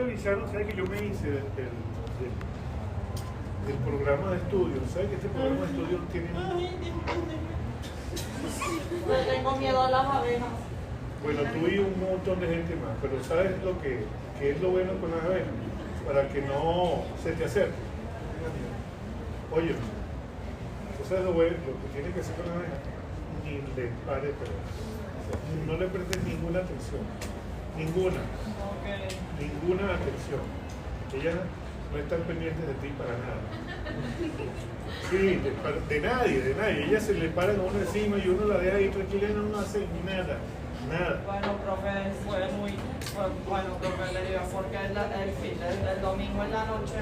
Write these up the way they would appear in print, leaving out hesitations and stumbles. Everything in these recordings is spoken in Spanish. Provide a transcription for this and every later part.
revisaron, ¿sabe que yo me hice del programa de estudio? ¿Sabe que este programa de estudio tiene? Yo tengo miedo a las abejas. Bueno, tú y un montón de gente más, pero ¿sabes lo que es lo bueno con las abejas? Para que no se te acerque. Oye, ¿tú sabes lo bueno? Lo que tienes que hacer con las abejas? Ni le pare, pero no le prestes ninguna atención. Ninguna. Okay. Ninguna atención. Ellas no están pendientes de ti para nada. Sí, de nadie. Ella se le para a uno encima y uno la deja ahí tranquila y no hace nada. Bueno, profe, bueno, profe, le digo, porque el domingo en la noche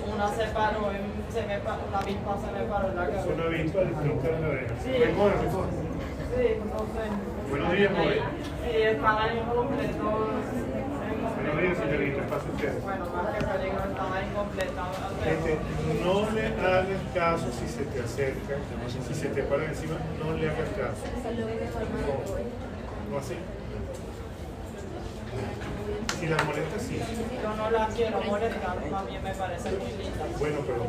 una se paró, la avispa se me paró en la cabeza. Es una avispa distinta de la abeja. Sí, sí, entonces. Buenos días, joven. Sí, estaba incompleto. Buenos días, señorita, pase usted. Bueno, más que peligro, estaba incompleta. No le hagas caso si se te acerca, si se te para encima, no le hagas caso. No así. Si la molesta, sí. Yo no la quiero molestar, también me parece muy linda. Bueno, pero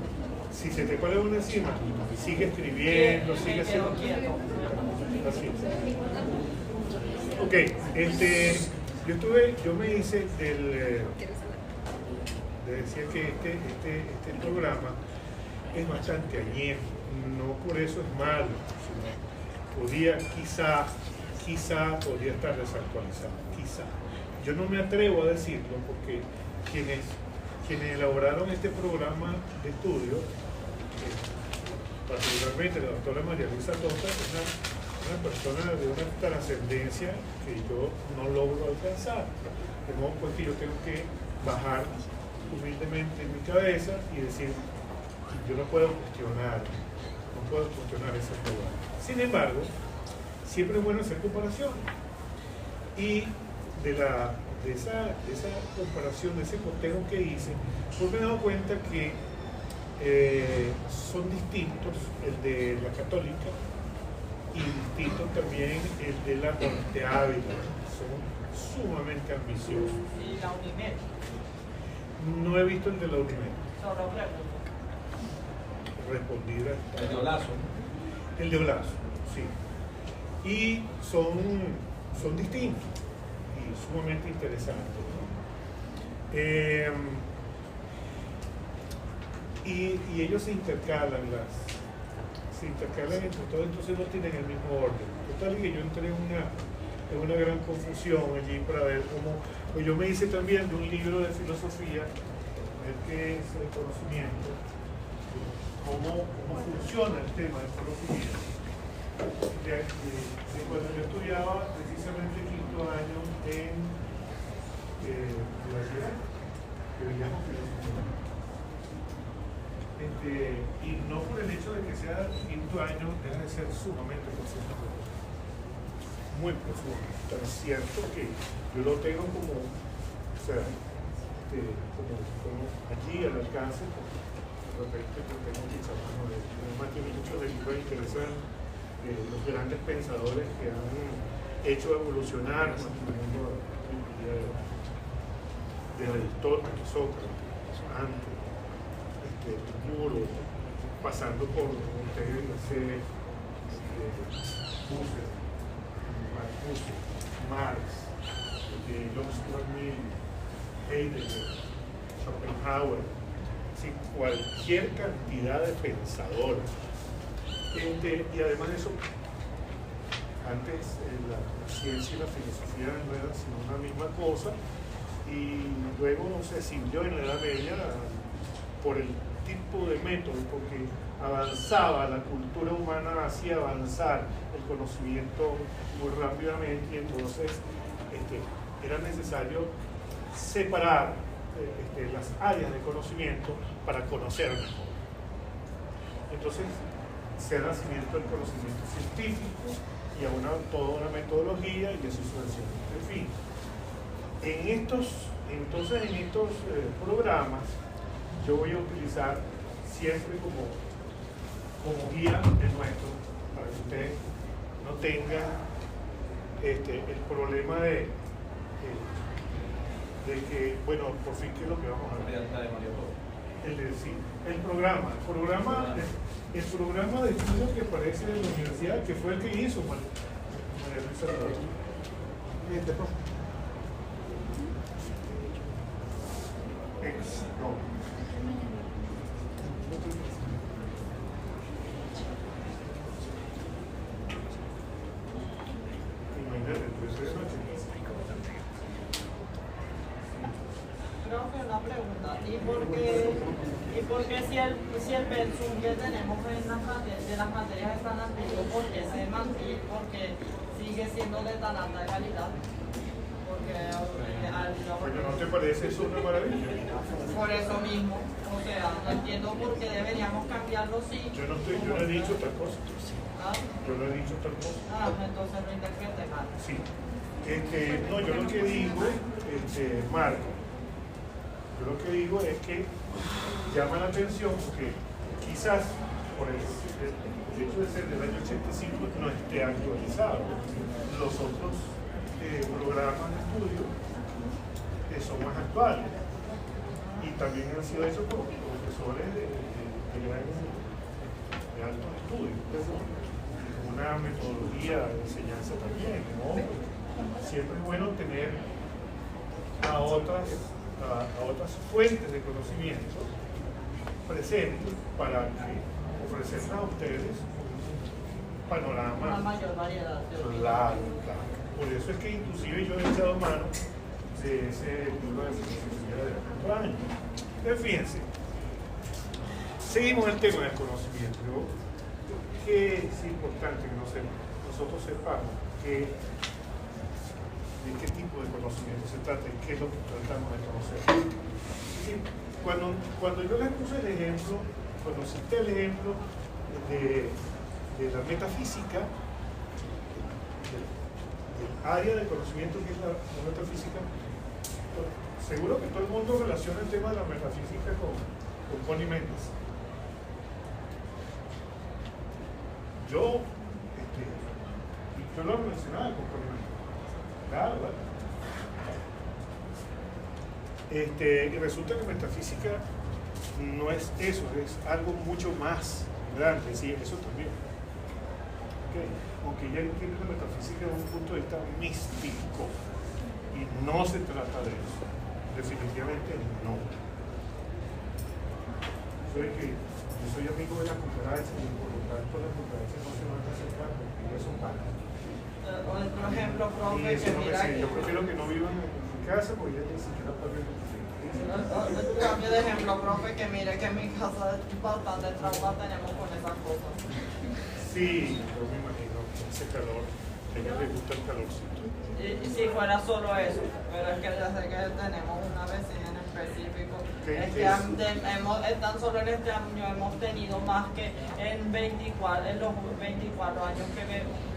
si se te para una encima, sigue escribiendo, sigue haciendo. Así. Ok, yo me hice decía que este programa es bastante añejo, no por eso es malo, sino podría quizá podría estar desactualizado, quizá. Yo no me atrevo a decirlo porque quienes elaboraron este programa de estudio, particularmente la doctora María Luisa Tota, es una persona de una trascendencia que yo no logro alcanzar. De modo pues que yo tengo que bajar humildemente en mi cabeza y decir, yo no puedo cuestionar ese programa. Sin embargo, siempre es bueno hacer comparaciones. Y de esa comparación, de ese cotejo que hice, pues me he dado cuenta que son distintos el de la católica y distinto también el de la Monte Ávila. Son sumamente ambiciosos. ¿Y la Unimed? No he visto el de la Unimed. Solo pregunto. Respondida. El de Olazo. El de Olazo, sí. Y son distintos y sumamente interesantes, ¿no? Y ellos se intercalan entre todos, entonces no tienen el mismo orden. Total que yo entré en una gran confusión allí para ver cómo. Pues yo me hice también de un libro de filosofía, ver qué es el conocimiento, cómo funciona el tema del conocimiento. Cuando yo estudiaba precisamente quinto año en la ciudad, que veíamos filosofía. Y no por el hecho de que sea quinto año, deja de ser sumamente profundo. Muy profundo. Tan cierto que yo lo tengo como, o sea, como allí al alcance, de repente tengo muchas manos además tiene muchos libros interesantes, los grandes pensadores que han hecho evolucionar nuestro mundo de Aristóteles, Sócrates, antes. Muro, pasando por ustedes, Marx, John Stuart Mill, Heidegger, Schopenhauer, ¿sí? Cualquier cantidad de pensadores. Y además de eso, antes la ciencia y la filosofía no eran sino una misma cosa, y luego se escindió en la Edad Media por el tipo de método, porque avanzaba la cultura humana, hacía avanzar el conocimiento muy rápidamente, y entonces era necesario separar las áreas de conocimiento para conocer mejor. Entonces se da nacimiento el conocimiento científico y a toda una metodología y así sucesivamente. En fin, en estos programas yo voy a utilizar siempre como guía el nuestro, para que usted no tenga el problema de de que, bueno, por fin, ¿qué es lo que vamos a ver? El programa de estudios que aparece en la universidad, que fue el que hizo María Luisa Rodríguez. No. Profe, una pregunta. ¿Y por qué si el pensum que tenemos en las materias es tan antiguo, por qué se mantiene? Porque sigue siendo de tan alta calidad? Porque no te parece eso una maravilla. Por eso mismo, o sea, no entiendo por qué deberíamos cambiarlo si... Yo no he dicho tal cosa. ¿Ah? Yo no he dicho tal cosa. Entonces lo interprete mal. Sí. No, yo lo que digo, Marco, yo lo que digo es que llama la atención porque quizás por el hecho de ser del año 85 no esté actualizado. Los otros programas de estudio son más actuales y también han sido hechos por profesores de altos estudios, una metodología de enseñanza también, ¿no? Siempre es bueno tener a otras fuentes de conocimiento presentes para ofrecerles a ustedes un panorama. Una mayor variedad. Claro. Por eso es que inclusive yo he echado mano de ese libro de filosofía de 4 años. Pero fíjense, seguimos el tema del conocimiento. Que es importante que nosotros sepamos de qué tipo de conocimiento se trata y qué es lo que tratamos de conocer. Cuando yo les puse el ejemplo, cuando cité el ejemplo de la metafísica, del área de conocimiento que es la metafísica, seguro que todo el mundo relaciona el tema de la metafísica con Connie Méndez. Yo lo mencionaba con Connie Méndez. Claro, ¿vale? Y resulta que metafísica no es eso, es algo mucho más grande, sí, eso también. Okay. Aunque ella entiende la metafísica desde un punto de vista místico, y no se trata de eso, definitivamente no. Yo soy amigo de las cucarachas y por lo tanto las cucarachas no se van a acercar porque ellas son pajas. Por ejemplo, profe, que mira yo prefiero que no vivan en mi casa porque ellas ni siquiera pueden cambio de ejemplo, profe, que mire que en mi casa bastante trauma tenemos con esas cosas. Sí, yo me imagino, ese calor, a ella le gusta el calorcito. Y si fuera solo eso, pero es que ya sé que tenemos una vecina en específico. Tan solo en este año hemos tenido más que en los 24 años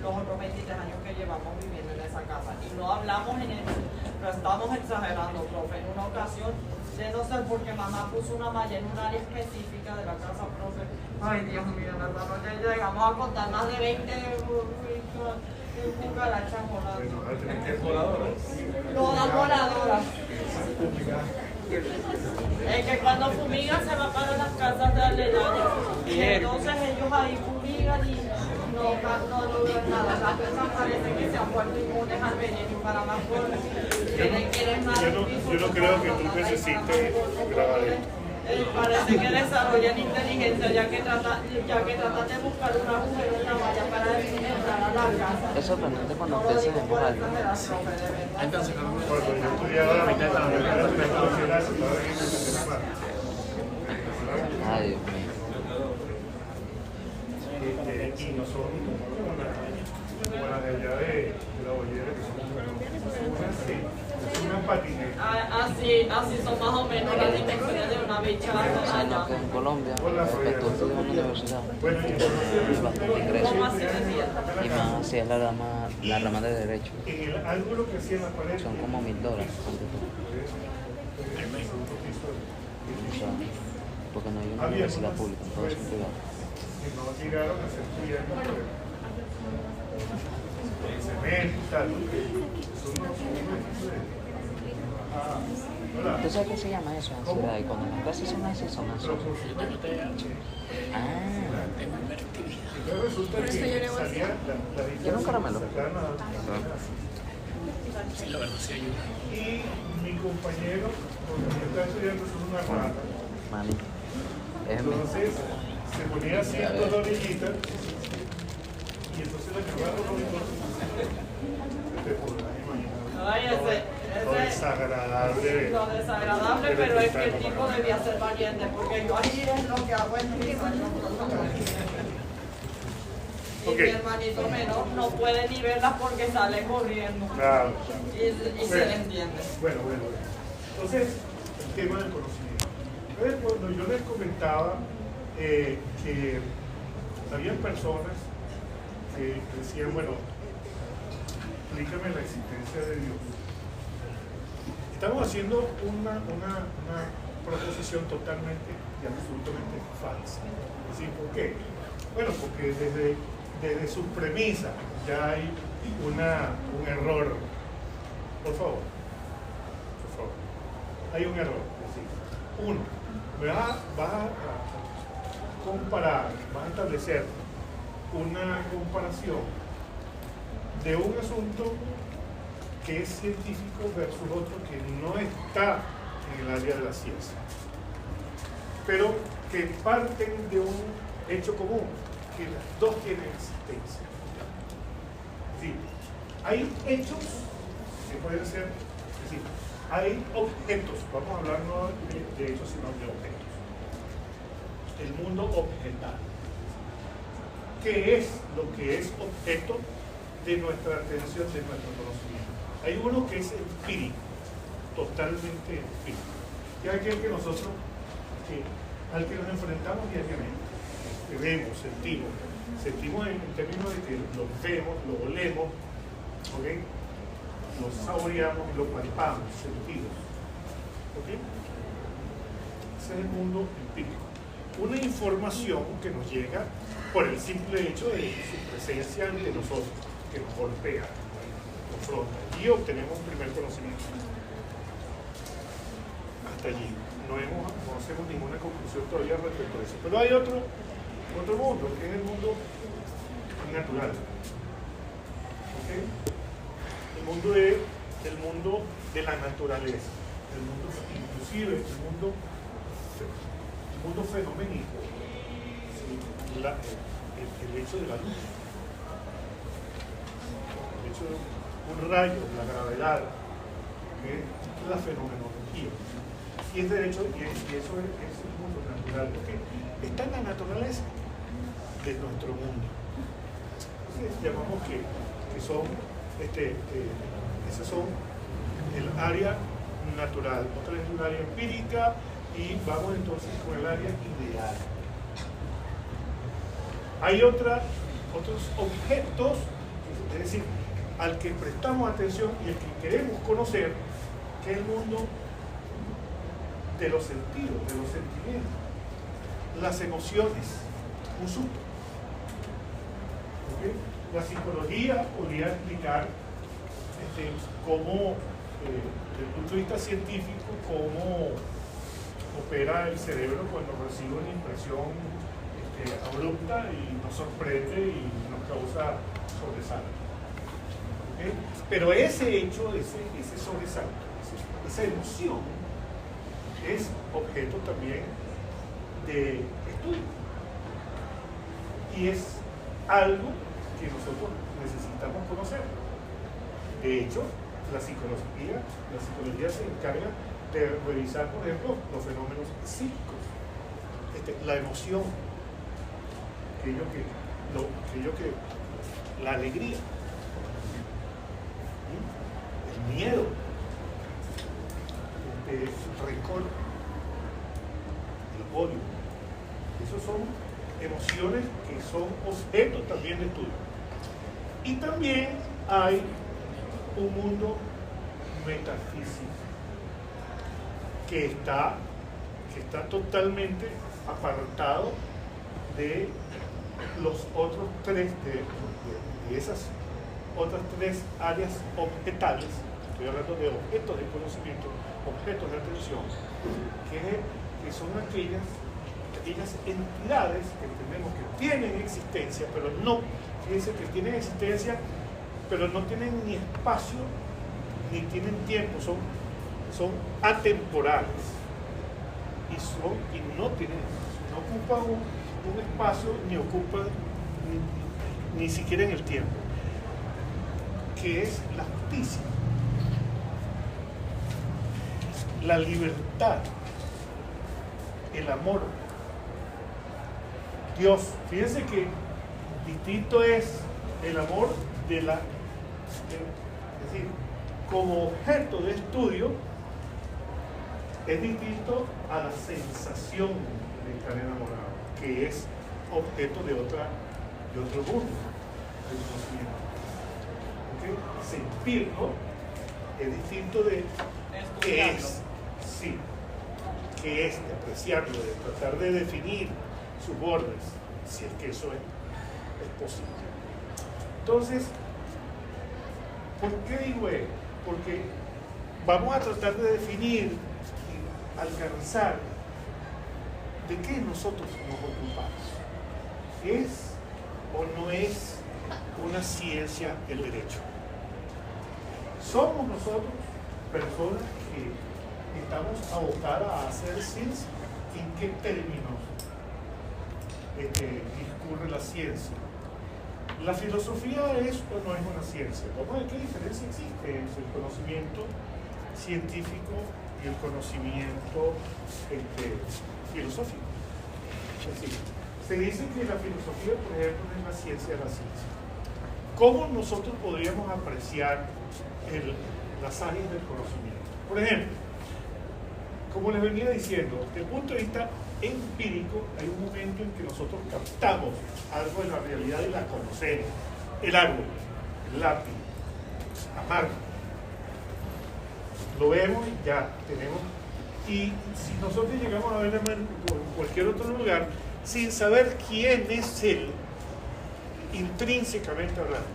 los otros 23 años que llevamos viviendo en esa casa. Y no hablamos en eso, pero estamos exagerando, profe. En una ocasión, de no ser porque mamá puso una malla en un área específica de la casa, profe. Ay, Dios mío, ¿verdad? Ya llegamos a contar más de 20 cucarachas volando. Todas voladoras. Es que cuando fumigan se va para las casas de aledaños. Y entonces ellos ahí fumigan y no logran nada. Las personas parecen que se han vuelto inmunes al veneno y para más por yo no creo que tú necesites grabar esto. Parece que desarrollan inteligencia ya que tratan de buscar un agujero en la malla para entrar a la casa. Es sorprendente cuando ustedes se ven por algo. Cuando yo estudiaba la mitad de la universidad, Ay, Dios mío. Y no son como las de allá de la bollera, que son una patineta. Así son más o menos las dimensiones de una bicha. Sino que en Colombia, respecto a estudiar en la universidad, es bastante ingreso. ¿Cómo así decía? Y más si es la rama de Derecho. En el ángulo que hacía en la pared. Son como $1000. Porque no hay una universidad pública, todos son privados. Que no llegaron a ser estudiantes por el cemento y tal. ¿Tú sabes qué se llama eso, ansiedad? Y cuando las clases son así, son ansiosas. Yo tengo TDAH. Tengo hiperactividad. Resulta que salía la ¿Quiero un caramelo? Sí, la verdad sí ayuda. Y mi compañero, porque yo estaba estudiando, es una rata. Mani. Es mi. Entonces se ponía así en la orillita y entonces la llevaba con los te podrás imaginar. Ay, Lo desagradable. Lo desagradable, pero es que el tipo debía ser valiente, porque yo ahí es lo que hago en mi vida. Y mi hermanito menor no puede ni verlas porque sale corriendo. Claro. Y se le entiende. Bueno. Entonces, el tema del conocimiento. Entonces, cuando yo les comentaba que había personas que decían, bueno, explícame la existencia de Dios. Estamos haciendo una proposición totalmente y absolutamente falsa. ¿Sí? ¿Por qué? Bueno, porque desde sus premisas ya hay un error. Por favor. Hay un error. Es decir, uno, vas a comparar, vas a establecer una comparación de un asunto que es científico versus otro que no está en el área de la ciencia, pero que parten de un hecho común, que las dos tienen existencia. Sí, hay hechos que pueden ser, es decir, hay objetos, vamos a hablar no de hechos sino de objetos. El mundo objetal. ¿Qué es lo que es objeto de nuestra atención, de nuestro conocimiento? Hay uno que es empírico, totalmente empírico, que es aquel que nosotros, al que nos enfrentamos diariamente, que vemos, sentimos en términos de que lo vemos, lo olemos, ¿okay? Lo saboreamos y lo palpamos, sentidos. ¿Okay? Ese es el mundo empírico. Una información que nos llega por el simple hecho de su presencia ante nosotros, que nos golpea, nos confronta, y obtenemos un primer conocimiento. Hasta allí. No hacemos ninguna conclusión todavía respecto a eso. Pero hay otro mundo, que es el mundo natural. ¿Okay? El mundo de la naturaleza, el mundo, inclusive el mundo fenoménico, ¿sí? El hecho de la luz, el hecho de un rayo, la gravedad, ¿okay? La fenomenología. Y es derecho, y eso es el mundo natural, porque está en la naturaleza de nuestro mundo. Entonces llamamos que son, esas son el área natural, otra es un área empírica, y vamos entonces con el área ideal. Hay otros objetos, es decir, al que prestamos atención y al que queremos conocer, que es el mundo de los sentidos, de los sentimientos, las emociones, un susto. ¿Okay? La psicología podría explicar cómo, desde el punto de vista científico, cómo opera el cerebro cuando recibe una impresión abrupta y nos sorprende y nos causa sobresalto. ¿Okay? Pero ese hecho, ese sobresalto, esa emoción, es objeto también de estudio. Y es algo que nosotros necesitamos conocer. De hecho, la psicología se encarga de revisar, por ejemplo, los fenómenos psíquicos, la emoción, la alegría, el miedo, el rencor, el odio. Esas son emociones que son objetos también de estudio. Y también hay un mundo metafísico que está totalmente apartado de los otros tres, de esas otras tres áreas objetales, estoy hablando de objetos de conocimiento, objetos de atención, que son aquellas entidades que entendemos que tienen existencia, pero no, fíjense que tienen existencia, pero no tienen ni espacio, ni tienen tiempo, son atemporales, y no tienen, no ocupan un espacio, ni ocupan ni siquiera en el tiempo, que es la justicia, la libertad, el amor, Dios. Fíjense que distinto es el amor es decir, como objeto de estudio, es distinto a la sensación de estar enamorado, que es objeto de otro mundo, del conocimiento. ¿Okay? Sentirlo es distinto de qué es, sí, qué es, de apreciarlo, de tratar de definir sus bordes, si es que eso es posible. Entonces, ¿por qué digo esto? Porque vamos a tratar de definir y alcanzar de qué nosotros nos ocupamos. ¿Es o no es una ciencia el derecho? ¿Somos nosotros personas que estamos abocadas a hacer ciencia? ¿En qué términos discurre la ciencia? ¿La filosofía es o no es una ciencia? Vamos a ver qué diferencia existe entre el conocimiento científico y el conocimiento filosófico. Es decir, se dice que la filosofía, por ejemplo, es la ciencia de la ciencia. ¿Cómo nosotros podríamos apreciar las áreas del conocimiento? Por ejemplo, como les venía diciendo, desde el punto de vista empírico, hay un momento en que nosotros captamos algo de la realidad y la conocemos. El árbol, el lápiz, la marca. Lo vemos y ya tenemos. Y si nosotros llegamos a ver en cualquier otro lugar, sin saber quién es él, intrínsecamente hablando,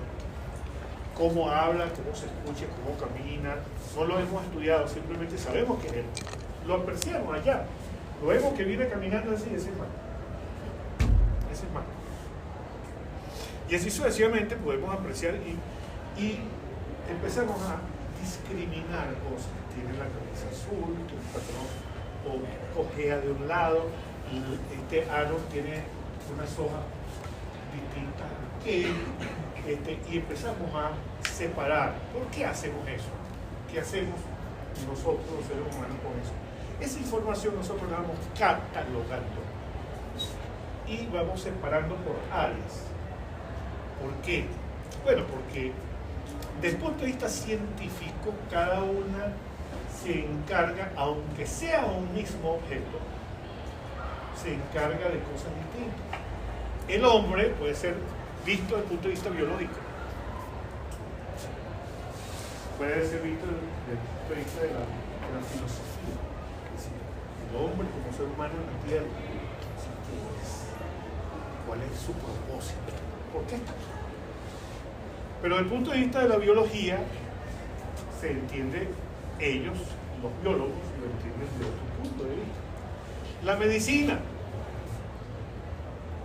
cómo habla, cómo se escucha, cómo camina, no lo hemos estudiado, simplemente sabemos que es él. Lo apreciamos allá. Lo vemos que viene caminando así, ese es malo. Ese es malo. Y así sucesivamente podemos apreciar y empezamos a discriminar cosas. Tiene la camisa azul, tiene un patrón, o cojea de un lado, este árbol tiene unas hojas distintas que y empezamos a separar. ¿Por qué hacemos eso? ¿Qué hacemos nosotros los seres humanos con eso? Esa información nosotros la vamos catalogando y vamos separando por áreas. ¿Por qué? Bueno, porque desde el punto de vista científico, cada una se encarga, aunque sea un mismo objeto, se encarga de cosas distintas. El hombre puede ser visto desde el punto de vista biológico, puede ser visto desde el punto de vista de la filosofía. El hombre como ser humano en la tierra, ¿cuál es su propósito? ¿Por qué? Pero desde el punto de vista de la biología, se entiende, ellos, los biólogos, lo entienden desde otro punto de vista. La medicina,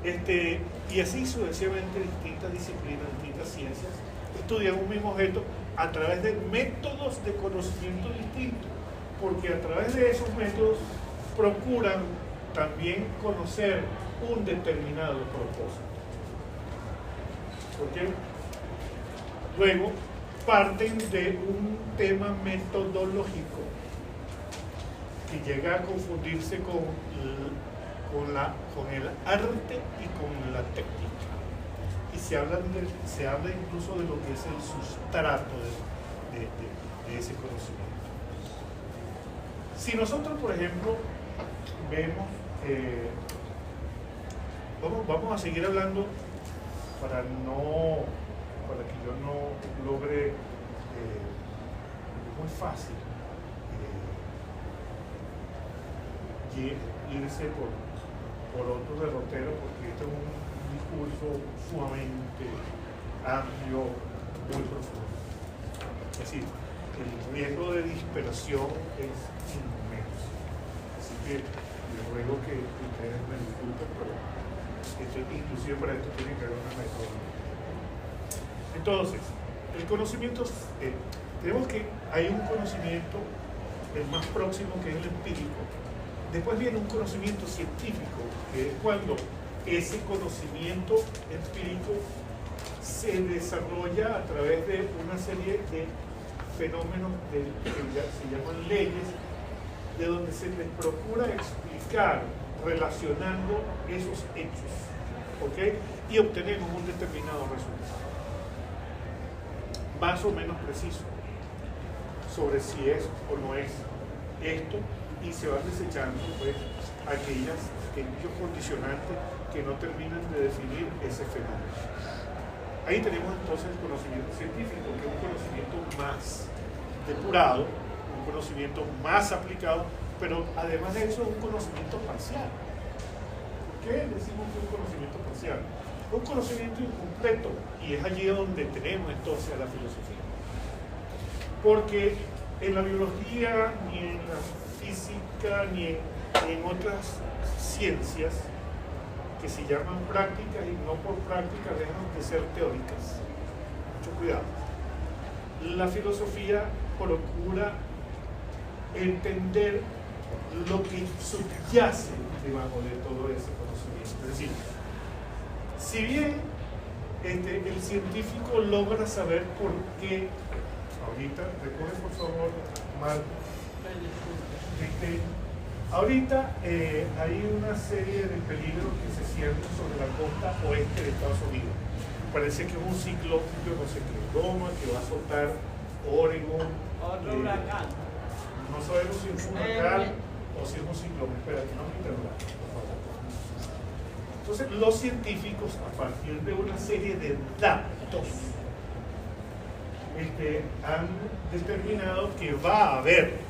y así sucesivamente distintas disciplinas, distintas ciencias, estudian un mismo objeto a través de métodos de conocimiento distintos, porque a través de esos métodos procuran también conocer un determinado propósito. ¿Ok? Luego parten de un tema metodológico que llega a confundirse con el arte y con la técnica. Y se habla incluso de lo que es el sustrato de ese conocimiento. Si nosotros, por ejemplo, vemos, vamos a seguir hablando para que yo no logre, es muy fácil irse por otro derrotero, porque este es un discurso sumamente amplio, muy profundo. Es decir, el riesgo de dispersión es inmenso. Así que les ruego que ustedes me disculpen, pero inclusive para esto tiene que haber una metodología. Entonces, el conocimiento, tenemos que hay un conocimiento, el más próximo, que es el empírico. Después viene un conocimiento científico, que es cuando ese conocimiento empírico se desarrolla a través de una serie de fenómenos que se llaman leyes, de donde se les procura explicar relacionando esos hechos, ¿ok? Y obtenemos un determinado resultado, más o menos preciso, sobre si es o no es esto, y se van desechando pues aquellos condicionantes que no terminan de definir ese fenómeno. Ahí tenemos entonces el conocimiento científico, que es un conocimiento más depurado, un conocimiento más aplicado, pero además de eso es un conocimiento parcial. ¿Por qué decimos que es un conocimiento parcial? Un conocimiento incompleto, y es allí donde tenemos entonces a la filosofía. Porque en la biología, ni en la física, ni en otras ciencias que se llaman prácticas y no por prácticas dejan de ser teóricas. Mucho cuidado. La filosofía procura entender lo que subyace debajo de todo ese conocimiento. Es decir, si bien el científico logra saber por qué, ahorita, recoge por favor, Marco, ahorita hay una serie de peligros que se sienten sobre la costa oeste de Estados Unidos. Parece que es un ciclón, yo no sé qué broma, que va a soltar Oregon. Otro huracán. No sabemos si es un huracán o si es un ciclón. Espérate, no me interrumpas, por favor. Entonces, los científicos, a partir de una serie de datos, han determinado que va a haber.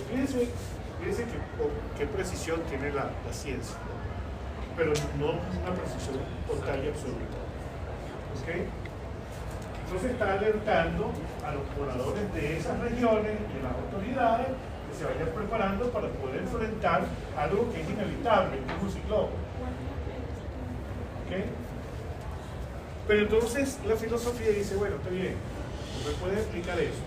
Fíjense qué precisión tiene la ciencia, pero no una precisión total y absoluta. ¿Okay? Entonces está alertando a los moradores de esas regiones y a las autoridades que se vayan preparando para poder enfrentar algo que es inevitable, que es un ciclón. ¿Okay? Pero entonces la filosofía dice, bueno, está bien, tú me puedes explicar eso,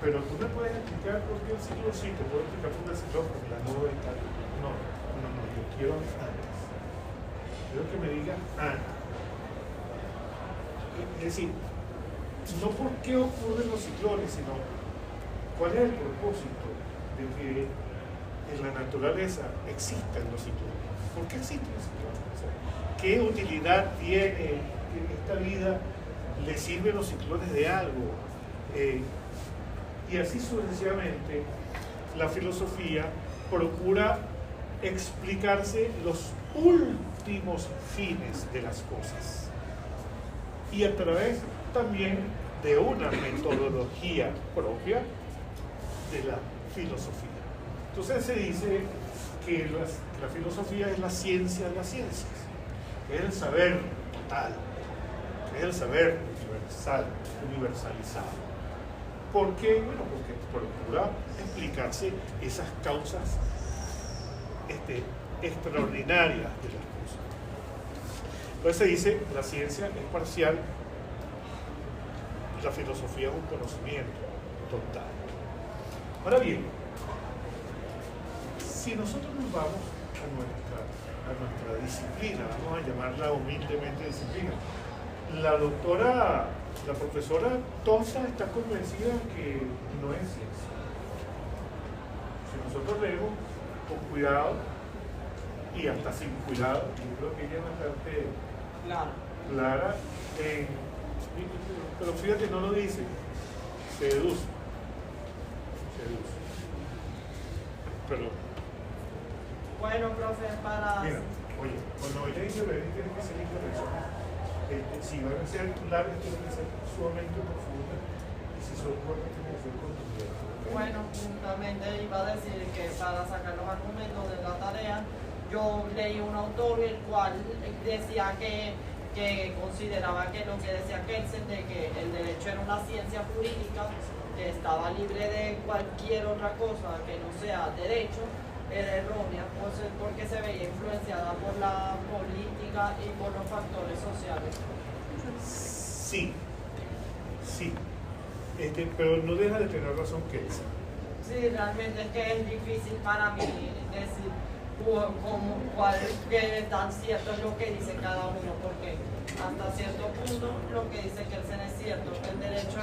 pero tú me puedes explicar por qué el ciclón sí, te puedo explicar por qué el ciclón, porque la nube está. No, yo quiero antes. Quiero que me digas antes. Es decir, no por qué ocurren los ciclones, sino cuál es el propósito de que en la naturaleza existan los ciclones. ¿Por qué existen los ciclones? O sea, ¿qué utilidad tiene en esta vida? ¿Le sirven los ciclones de algo? Y así sucesivamente, la filosofía procura explicarse los últimos fines de las cosas. Y a través también de una metodología propia de la filosofía. Entonces se dice que la filosofía es la ciencia de las ciencias, que es el saber total, que es el saber universalizado. ¿Por qué? Bueno, porque procura explicarse esas causas extraordinarias de las cosas. Entonces se dice, la ciencia es parcial, la filosofía es un conocimiento total. Ahora bien, si nosotros nos vamos a nuestra disciplina, vamos a llamarla humildemente disciplina, la profesora Tosa está convencida que no es ciencia. Si nosotros leemos con cuidado y hasta sin cuidado, yo creo que ella es bastante clara pero fíjate, no lo dice, se deduce. Perdón. Bueno, profe, para... Mira, oye, cuando ella dice ver, tiene que ser intervenciones. Si van a ser largas, tienen que ser sumamente profundas, y si son cortas, tienen que ser contundentes. Bueno, justamente iba a decir que para sacar los argumentos de la tarea, yo leí un autor el cual decía que consideraba que lo que decía Kelsen de que el derecho era una ciencia jurídica que estaba libre de cualquier otra cosa que no sea derecho, era errónea, porque se veía influenciada por la política y por los factores sociales. Sí, sí, pero no deja de tener razón Kelsey. Sí, realmente es que es difícil para mí decir qué tan cierto es lo que dice cada uno, porque hasta cierto punto lo que dice Kelsen es cierto, que el derecho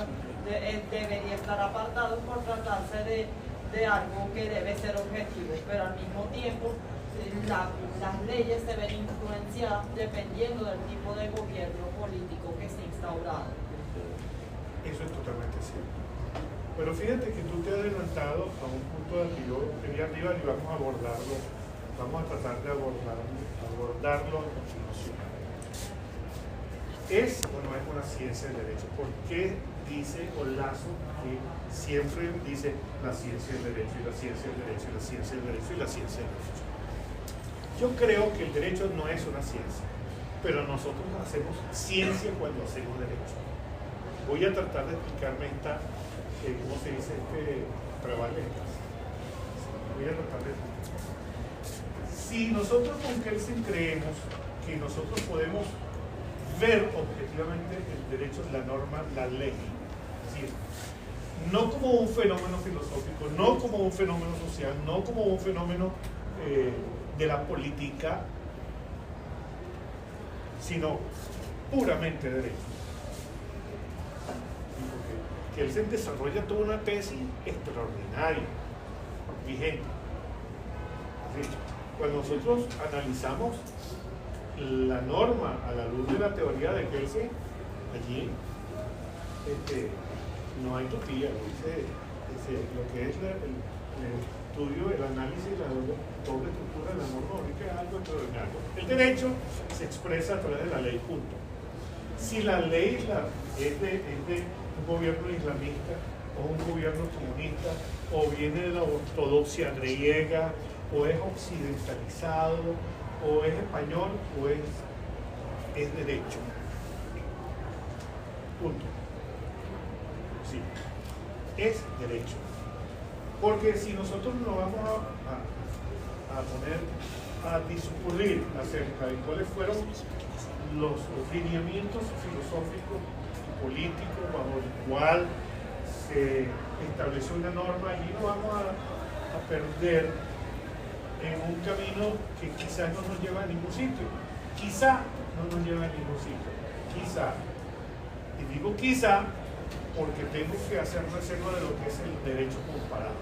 debería estar apartado por tratarse de algo que debe ser objetivo, pero al mismo tiempo las leyes se ven influenciadas dependiendo del tipo de gobierno político que esté instaurado. Eso es totalmente cierto. Pero fíjate que tú te has adelantado a un punto del que yo quería arriba y vamos a abordarlo, vamos a tratar de abordarlo a continuación. ¿Es o no es una ciencia del derecho? ¿Por qué dice Olazo que siempre dice la ciencia del derecho y la ciencia del derecho y la ciencia del derecho y la ciencia del derecho? Yo creo que el derecho no es una ciencia, pero nosotros hacemos ciencia cuando hacemos derecho. Voy a tratar de explicarme esta, ¿cómo se dice? Prevalente. Voy a tratar de explicar. Si nosotros con Kelsen creemos que nosotros podemos ver objetivamente el derecho, la norma, la ley, es decir, no como un fenómeno filosófico, no como un fenómeno social, no como un fenómeno de la política, sino puramente derecho. Que él se desarrolla toda una tesis extraordinaria, vigente. Es decir, cuando nosotros analizamos la norma a la luz de la teoría de Kelsen, allí no hay tutía, lo que es el estudio, el análisis, la doble estructura de la norma única es algo extraordinario. El derecho se expresa a través de la ley, punto. Si la ley es de un gobierno islamista o un gobierno comunista, o viene de la ortodoxia griega, o es occidentalizado, o es español, o es derecho. Punto. Sí, es derecho. Porque si nosotros nos vamos a poner a discurrir acerca de cuáles fueron los lineamientos filosóficos y políticos bajo el cual se estableció una norma, allí nos vamos a perder en un camino que quizás no nos lleva a ningún sitio. Quizá no nos lleva a ningún sitio. Quizá. Y digo quizá porque tengo que hacer reserva de lo que es el derecho comparado.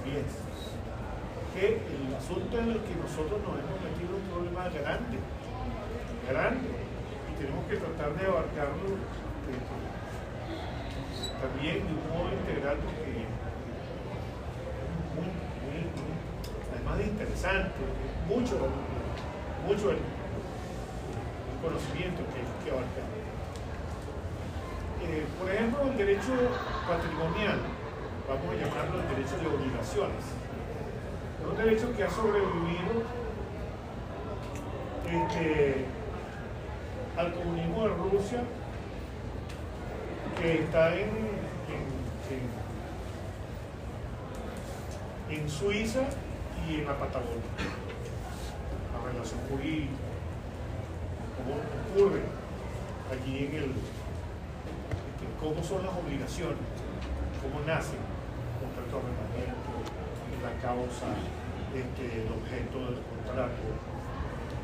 Bien. Que el asunto en el que nosotros nos hemos metido es un problema grande. Grande. Y tenemos que tratar de abarcarlo también de un modo integral, porque además de interesante, mucho el conocimiento que abarca. Por ejemplo, el derecho patrimonial, vamos a llamarlo el derecho de obligaciones, es un derecho que ha sobrevivido al comunismo de Rusia, que está en Suiza y en la Patagonia. La relación jurídica, cómo ocurre allí cómo son las obligaciones, cómo nacen, contrato de arrendamiento, la causa, el objeto del contrato,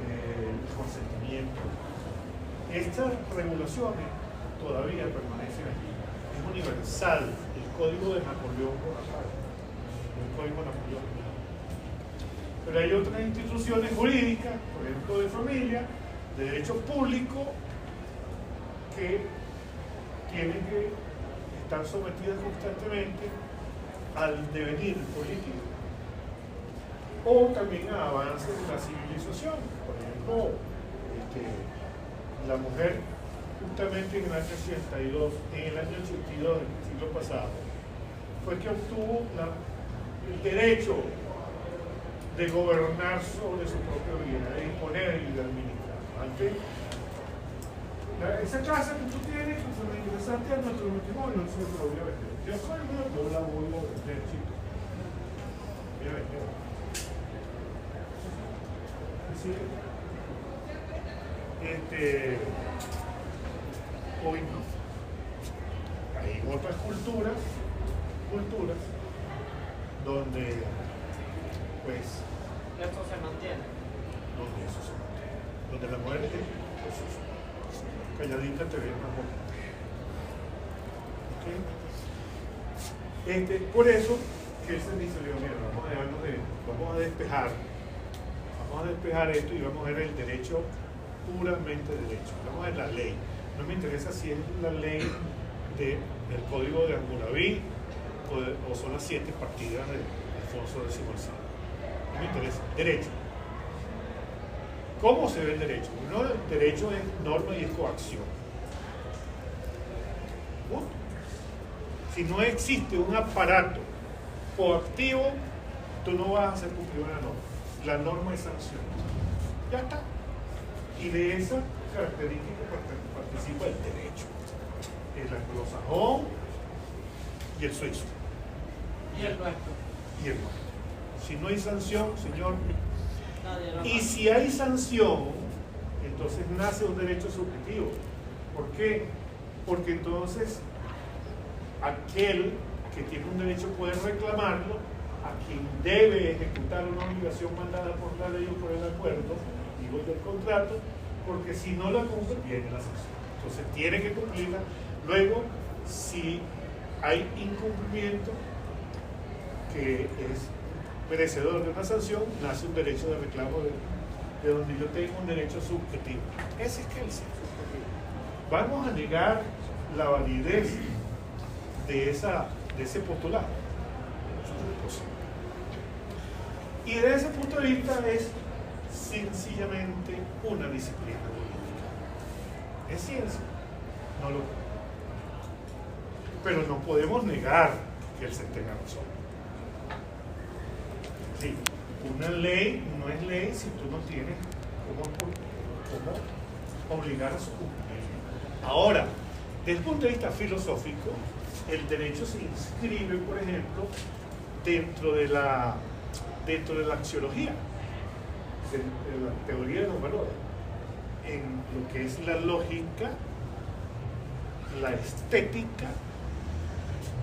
el consentimiento. Estas regulaciones todavía permanecen allí. Es universal el código de Napoleón Bonaparte, el código Napoleón. Pero hay otras instituciones jurídicas, por ejemplo de familia, de derecho público, que tienen que estar sometidas constantemente al devenir político o también a avances de la civilización. Por ejemplo, la mujer, justamente en el año 82, en el año 82 del siglo pasado, fue que obtuvo el derecho de gobernar sobre su propia vida, de imponer y de administrar. Antes Esa casa que tú tienes, cuando ingresaste a nuestro matrimonio, no se la voy a vender. Yo soy no la voy a vender, chicos. Voy a vender. ¿Sí? Hoy no. Hay otras culturas donde pues Esto se mantiene. donde eso se mantiene, donde la mujer pues calladita te ve más bonita. ¿Okay? Por eso que él se dice, mira, vamos a despejar esto y vamos a ver el derecho puramente derecho, vamos a ver la ley. No me interesa si es la ley del Código de Hammurabi o son las 7 partidas de Alfonso X. No me interesa, derecho. ¿Cómo se ve el derecho? No, el derecho es norma y es coacción. ¿No? Si no existe un aparato coactivo, tú no vas a hacer cumplir una norma. La norma es sanción. Ya está. Y de esa característica participa el derecho. El anglosajón y el suizo. Y el nuestro. Y el nuestro. Si no hay sanción, señor. Nadie lo Y hace. si hay sanción, entonces nace un derecho subjetivo. ¿Por qué? Porque entonces aquel que tiene un derecho puede reclamarlo a quien debe ejecutar una obligación mandada por la ley o por el acuerdo, digo del contrato, porque si no la cumple, viene la sanción. Entonces tiene que cumplirla. Luego, si hay incumplimiento que es merecedor de una sanción, nace un derecho de reclamo de donde yo tengo un derecho subjetivo. Ese es que el subjetivo. Vamos a negar la validez de ese postulado. Eso no es posible. Y desde ese punto de vista es sencillamente una disciplina política. Es ciencia, no lo creo. Pero no podemos negar que él se tenga razón. Sí, una ley no es ley si tú no tienes cómo obligar a su cumplimiento. Ahora, desde el punto de vista filosófico, el derecho se inscribe, por ejemplo, dentro de la axiología, de la teoría de los valores, en lo que es la lógica, la estética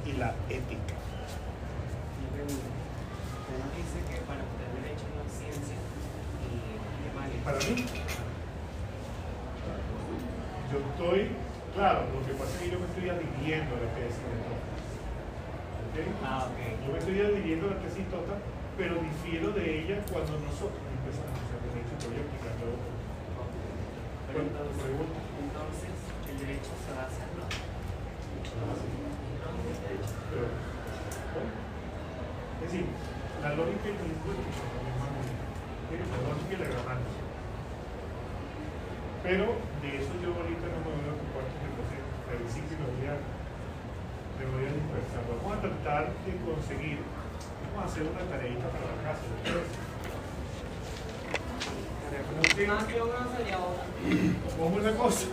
y la ética. Usted nos dice que para usted el derecho no es ciencia y vale. Para mí, yo estoy, claro, lo que pasa es que yo me estoy adhiriendo a la tesis de Tota. ¿Okay? Yo me estoy adhiriendo a la tesis Tota, pero difiero de ella cuando nosotros empezamos a hacer derecho y voy a explicarlo. Pero entonces, el derecho se basa en lo Pero, bueno, es decir, la lógica y la lingüística son lo mismo, la lógica y la gramática. Pero de eso yo ahorita no me voy a ocupar, entonces al principio me voy a dispersar. Vamos a tratar de conseguir, vamos a hacer una tareita para la casa. Más que una sería otra. Como una cosa.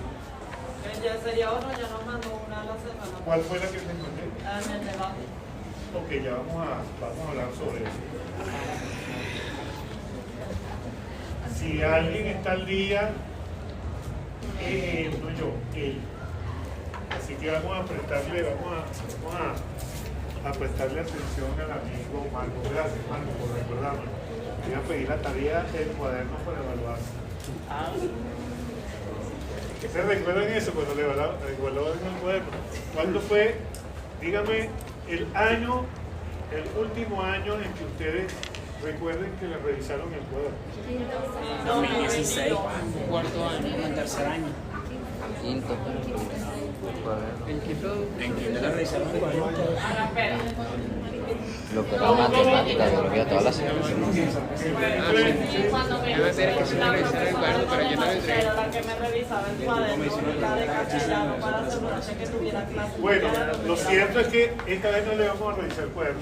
Ya sería otra, ya nos mandó una a la semana. ¿Cuál fue la que te encontré? En el debate. Ok, ya vamos a hablar sobre eso. Si alguien está al día, no yo, él. Así que vamos a prestarle atención al amigo Marco. Gracias, Marco, por recordarme. Voy a pedir la tarea del cuaderno para evaluar. ¿Se recuerdan eso cuando le evaluaban el cuaderno? ¿Cuándo fue, dígame, el último año en que ustedes recuerden que le revisaron el cuaderno? 2016, cuarto año, en tercer año. Quinto. En quinto le revisaron el cuaderno. Ahora, espera. Lo que era matemática, biología, todas las ciencias. Cuando me Debe ser que sí me revisaron el cuaderno, pero yo no lo entregué. era la que me revisaba el cuaderno, la de castellano, para asegurarse que tuviera clase. Bueno, lo cierto es que esta vez no le vamos a revisar el cuaderno.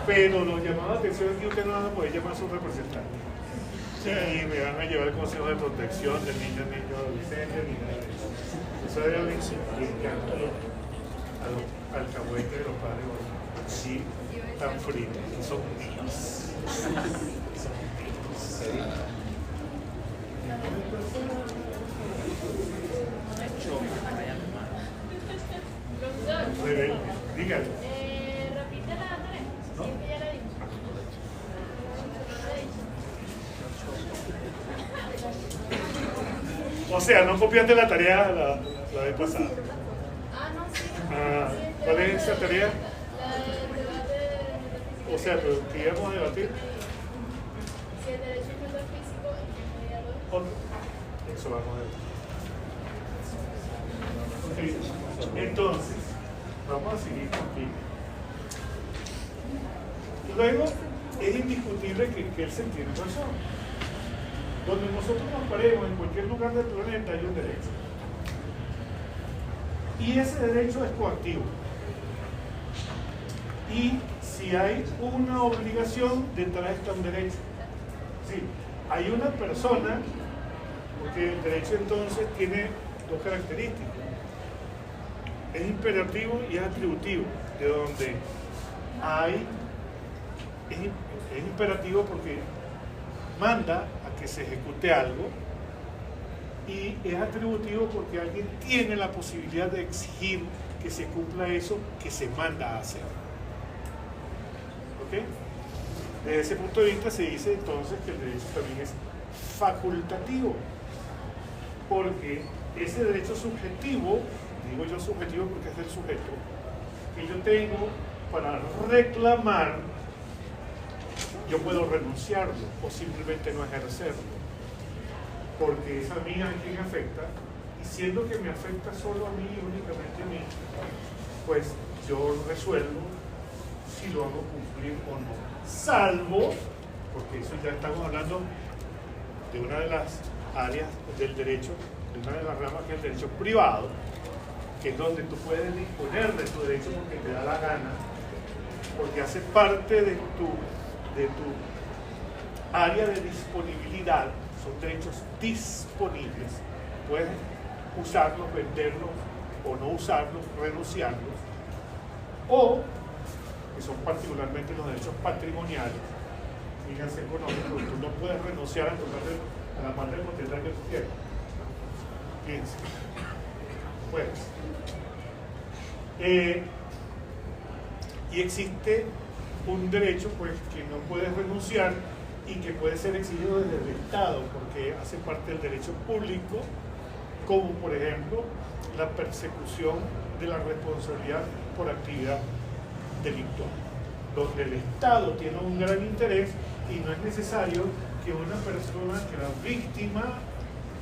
Pero nos llamaba la atención que ustedes no van a poder llamar a su representante. Sí, me van a llevar el Consejo de Protección del Niño Adolescente, ni nada de eso. ¿Sabe a mí? Sí, le encanta al alcahuete de los padres hoy. Sí, tan fritos, son tiros. Son tiros. Dígale. Repite la tarea. ¿No? Sí, ya la dimos. O sea, no copiaste la tarea la vez pasada. No, sí. ¿Cuál es esa tarea? La del debate O sea, pero que íbamos a debatir. si el derecho metafísico es Otro. Eso vamos a ver. Ok. Entonces, vamos a seguir aquí. Luego, es indiscutible que él se tiene razón. Donde nosotros nos paremos, en cualquier lugar del planeta, hay un derecho. Y ese derecho es coactivo. Y si hay una obligación, detrás está un derecho. Sí, hay una persona, porque el derecho entonces tiene dos características. Es imperativo y es atributivo, de donde hay, es imperativo porque manda a que se ejecute algo, y es atributivo porque alguien tiene la posibilidad de exigir que se cumpla eso que se manda a hacer. ¿Ok? Desde ese punto de vista se dice entonces que el derecho también es facultativo, porque ese derecho subjetivo, digo yo subjetivo porque es del sujeto, que yo tengo para reclamar, yo puedo renunciarlo o simplemente no ejercerlo, porque es a mí a quien afecta, y siendo que me afecta solo a mí y únicamente a mí, pues yo resuelvo si lo hago cumplir o no, salvo, porque eso ya estamos hablando de una de las áreas del derecho, de una de las ramas que es el derecho privado, que es donde tú puedes disponer de tu derecho porque te da la gana, porque hace parte de tu área de disponibilidad. Son derechos disponibles. Puedes usarlos, venderlos o no usarlos, renunciarlos. O, que son particularmente los derechos patrimoniales, fíjense económicos, tú no puedes renunciar a la parte de propiedad que tú quieras. Fíjense. Pues. Y existe un derecho pues, que no puedes renunciar y que puede ser exigido desde el Estado porque hace parte del derecho público, como por ejemplo la persecución de la responsabilidad por actividad delictual, donde el Estado tiene un gran interés y no es necesario que una persona, que la víctima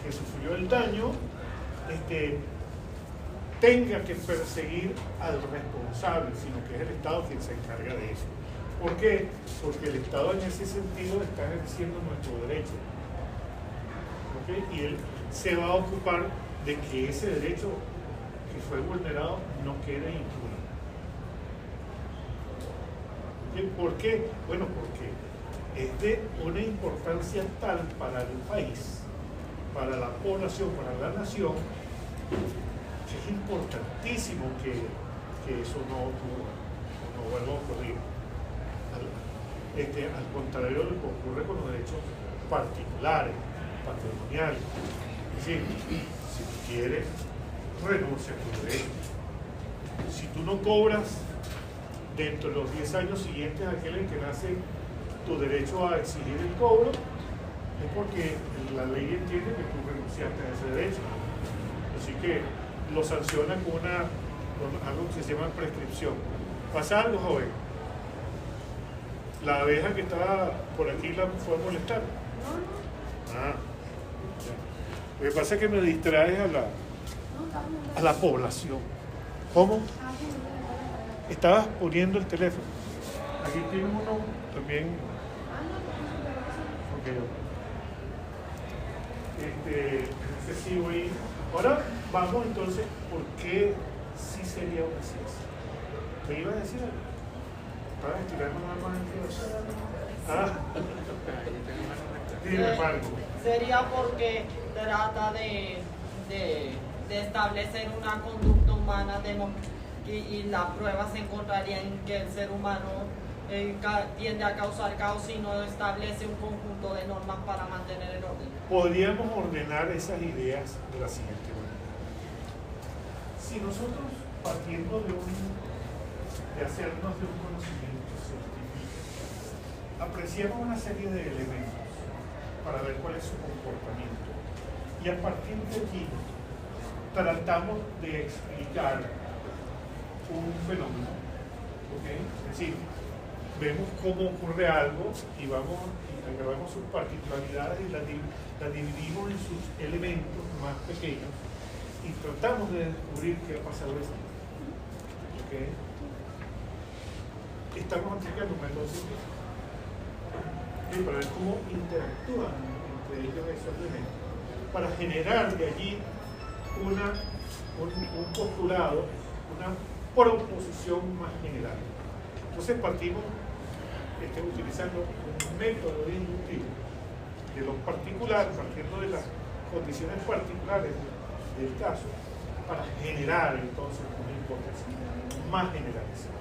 que sufrió el daño, tenga que perseguir al responsable, sino que es el Estado quien se encarga de eso. ¿Por qué? Porque el Estado en ese sentido está ejerciendo nuestro derecho. ¿Okay? Y él se va a ocupar de que ese derecho que fue vulnerado no quede impune. ¿Okay? ¿Por qué? Bueno, porque es de una importancia tal para el país, para la población, para la nación, que es importantísimo que eso no vuelva a ocurrir. Al contrario de lo que ocurre con los derechos particulares, patrimoniales. Es decir, si tú quieres, renuncia a tu derecho. Si tú no cobras dentro de los 10 años siguientes a aquel en que nace tu derecho a exigir el cobro, es porque la ley entiende que tú renunciaste a ese derecho. Así que lo sanciona con algo que se llama prescripción. ¿Pasa algo, joven? La abeja que estaba por aquí la fue a molestar. Ah, ya. Lo que pasa es que me distraes a la población. ¿Cómo? Estabas poniendo el teléfono. Aquí tiene uno también. Ok. No sé si voy. Ahora vamos entonces, ¿por qué sí sería una ciencia? ¿Me iba a decir algo? Para estirarnos nada más en dime, Marco. Sería porque trata de de establecer una conducta humana y la prueba se encontraría en que el ser humano tiende a causar caos si no establece un conjunto de normas para mantener el orden. Podríamos ordenar esas ideas de la siguiente manera. Si nosotros, partiendo de hacernos de un conocimiento científico, apreciamos una serie de elementos para ver cuál es su comportamiento, y a partir de allí tratamos de explicar un fenómeno, ¿okay? Es decir, vemos cómo ocurre algo y agarramos sus particularidades y las dividimos en sus elementos más pequeños y tratamos de descubrir qué ha pasado esto. ¿Okay? Estamos aplicando un método científico para ver cómo interactúan entre ellos esos elementos, para generar de allí un postulado, una proposición más general. Entonces partimos utilizando un método inductivo de lo particular, partiendo de las condiciones particulares del caso, para generar entonces una hipótesis más generalizada.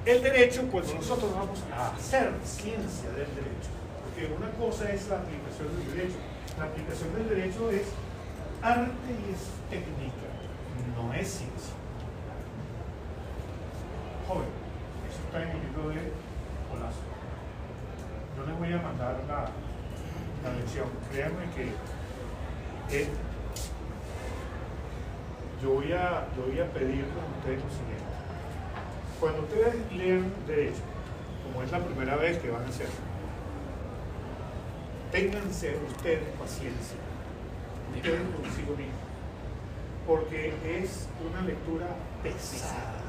El derecho, cuando nosotros vamos a hacer ciencia del derecho, porque una cosa es la aplicación del derecho, la aplicación del derecho es arte y es técnica, no es ciencia. Joven, eso está en el libro de Olazo. Yo les voy a mandar la lección. Créanme que yo voy a pedirles a ustedes lo siguiente. Cuando ustedes lean derecho, como es la primera vez que van a hacerlo, ténganse ustedes paciencia, ustedes consigo mismos, porque es una lectura pesada.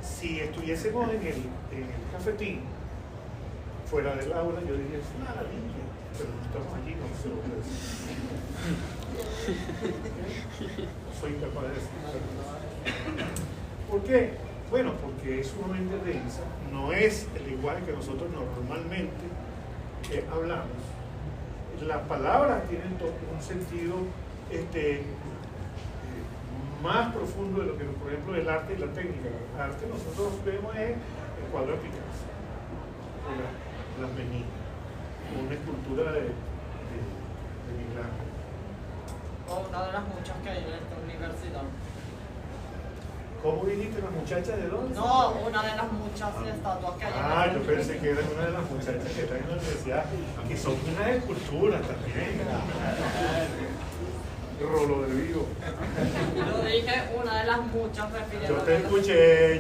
Si estuviésemos en el cafetín, fuera del aula, yo diría, es una maravilla, pero no estamos allí, no se lo voy a decir. Soy incapaz de decir. ¿Por qué? Bueno, porque es sumamente densa, no es el lenguaje que nosotros normalmente hablamos. Las palabras tienen un sentido más profundo de lo que, por ejemplo, el arte y la técnica. El arte nosotros vemos es el cuadro de Picasso, o las meninas, o una escultura de Miguel Ángel. O una de las muchas que hay en esta universidad. ¿Cómo dijiste, las muchachas de dónde? No, una de las muchas estatuas que hay en esta yo pensé que era una de las muchachas que están en la universidad, que son unas esculturas también. Rolo de Vigo. Yo dije una de las muchas refiriendo. Yo te escuché y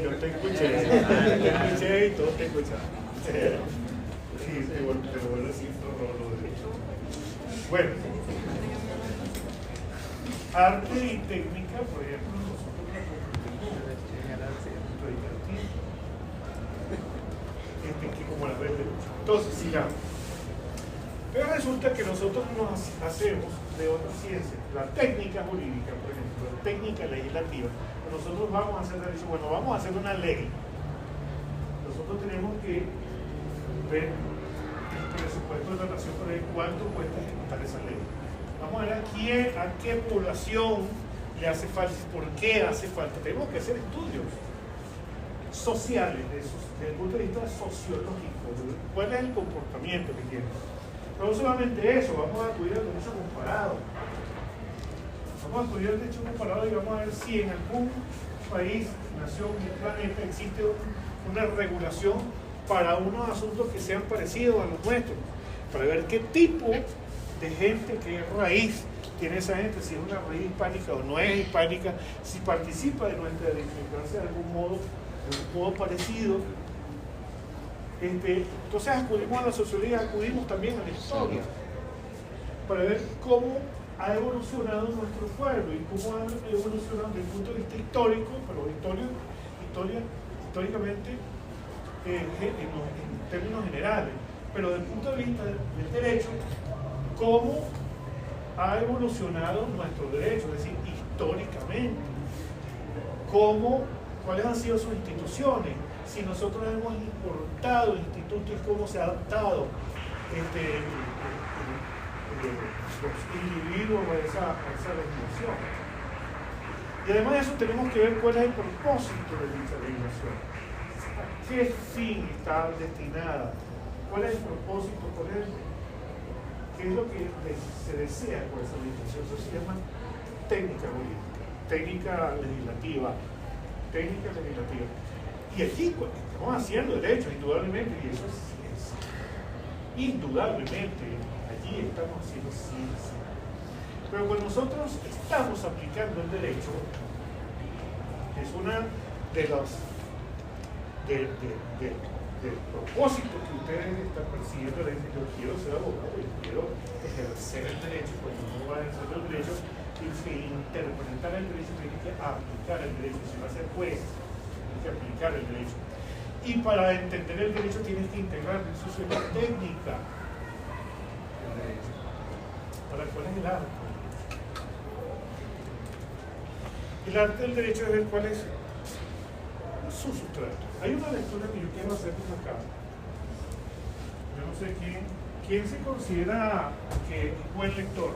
todos te escucharon. Sí, te vuelvo a decir Rolo de Vigo. Bueno, arte y técnica, por ejemplo, nosotros la comprendemos que como la ves de lucha. Entonces, sigamos. Pero resulta que nosotros nos hacemos de otras ciencias, la técnica jurídica, por ejemplo, la técnica legislativa. Nosotros vamos a hacer bueno, vamos a hacer una ley. Nosotros tenemos que ver el presupuesto de la nación para ver cuánto cuesta ejecutar esa ley. Vamos a ver a qué población le hace falta, por qué hace falta. Tenemos que hacer estudios sociales desde el punto de vista sociológico, cuál es el comportamiento que tiene. Pero no solamente eso, vamos a acudir al derecho comparado. Vamos a acudir al derecho comparado y vamos a ver si en algún país, nación, planeta existe una regulación para unos asuntos que sean parecidos a los nuestros, para ver qué tipo de gente, qué raíz tiene esa gente, si es una raíz hispánica o no es hispánica, si participa de nuestra democracia de algún modo parecido. Entonces acudimos a la sociología, acudimos también a la historia para ver cómo ha evolucionado nuestro pueblo y cómo ha evolucionado desde el punto de vista histórico, pero históricamente en términos generales, pero desde el punto de vista del derecho, cómo ha evolucionado nuestro derecho, es decir, históricamente, cuáles han sido sus instituciones, si nosotros hemos importado institutos, cómo se ha adaptado el los individuos a esa legislación. Y además de eso tenemos que ver cuál es el propósito de dicha legislación. ¿A qué fin está destinada? ¿Cuál es el propósito? ¿Qué es lo que se desea con esa legislación? Eso se llama técnica jurídica, técnica legislativa. Y aquí pues, estamos haciendo derecho, indudablemente, y eso es indudablemente, allí estamos haciendo ciencia. Pero cuando nosotros estamos aplicando el derecho, es una de los del propósito que ustedes están persiguiendo. Yo quiero ser abogado, yo quiero ejercer el derecho. Cuando uno va a ejercer el derecho, tiene que interpretar el derecho, tiene que aplicar el derecho. Si va a ser juez, tiene que aplicar el derecho. Y para entender el derecho tienes que integrar, eso es una técnica del derecho. Ahora, ¿cuál es el arte? El arte del derecho es ver cuál es su sustrato. Hay una lectura que yo quiero hacerles acá. Yo no sé quién se considera que es buen lector.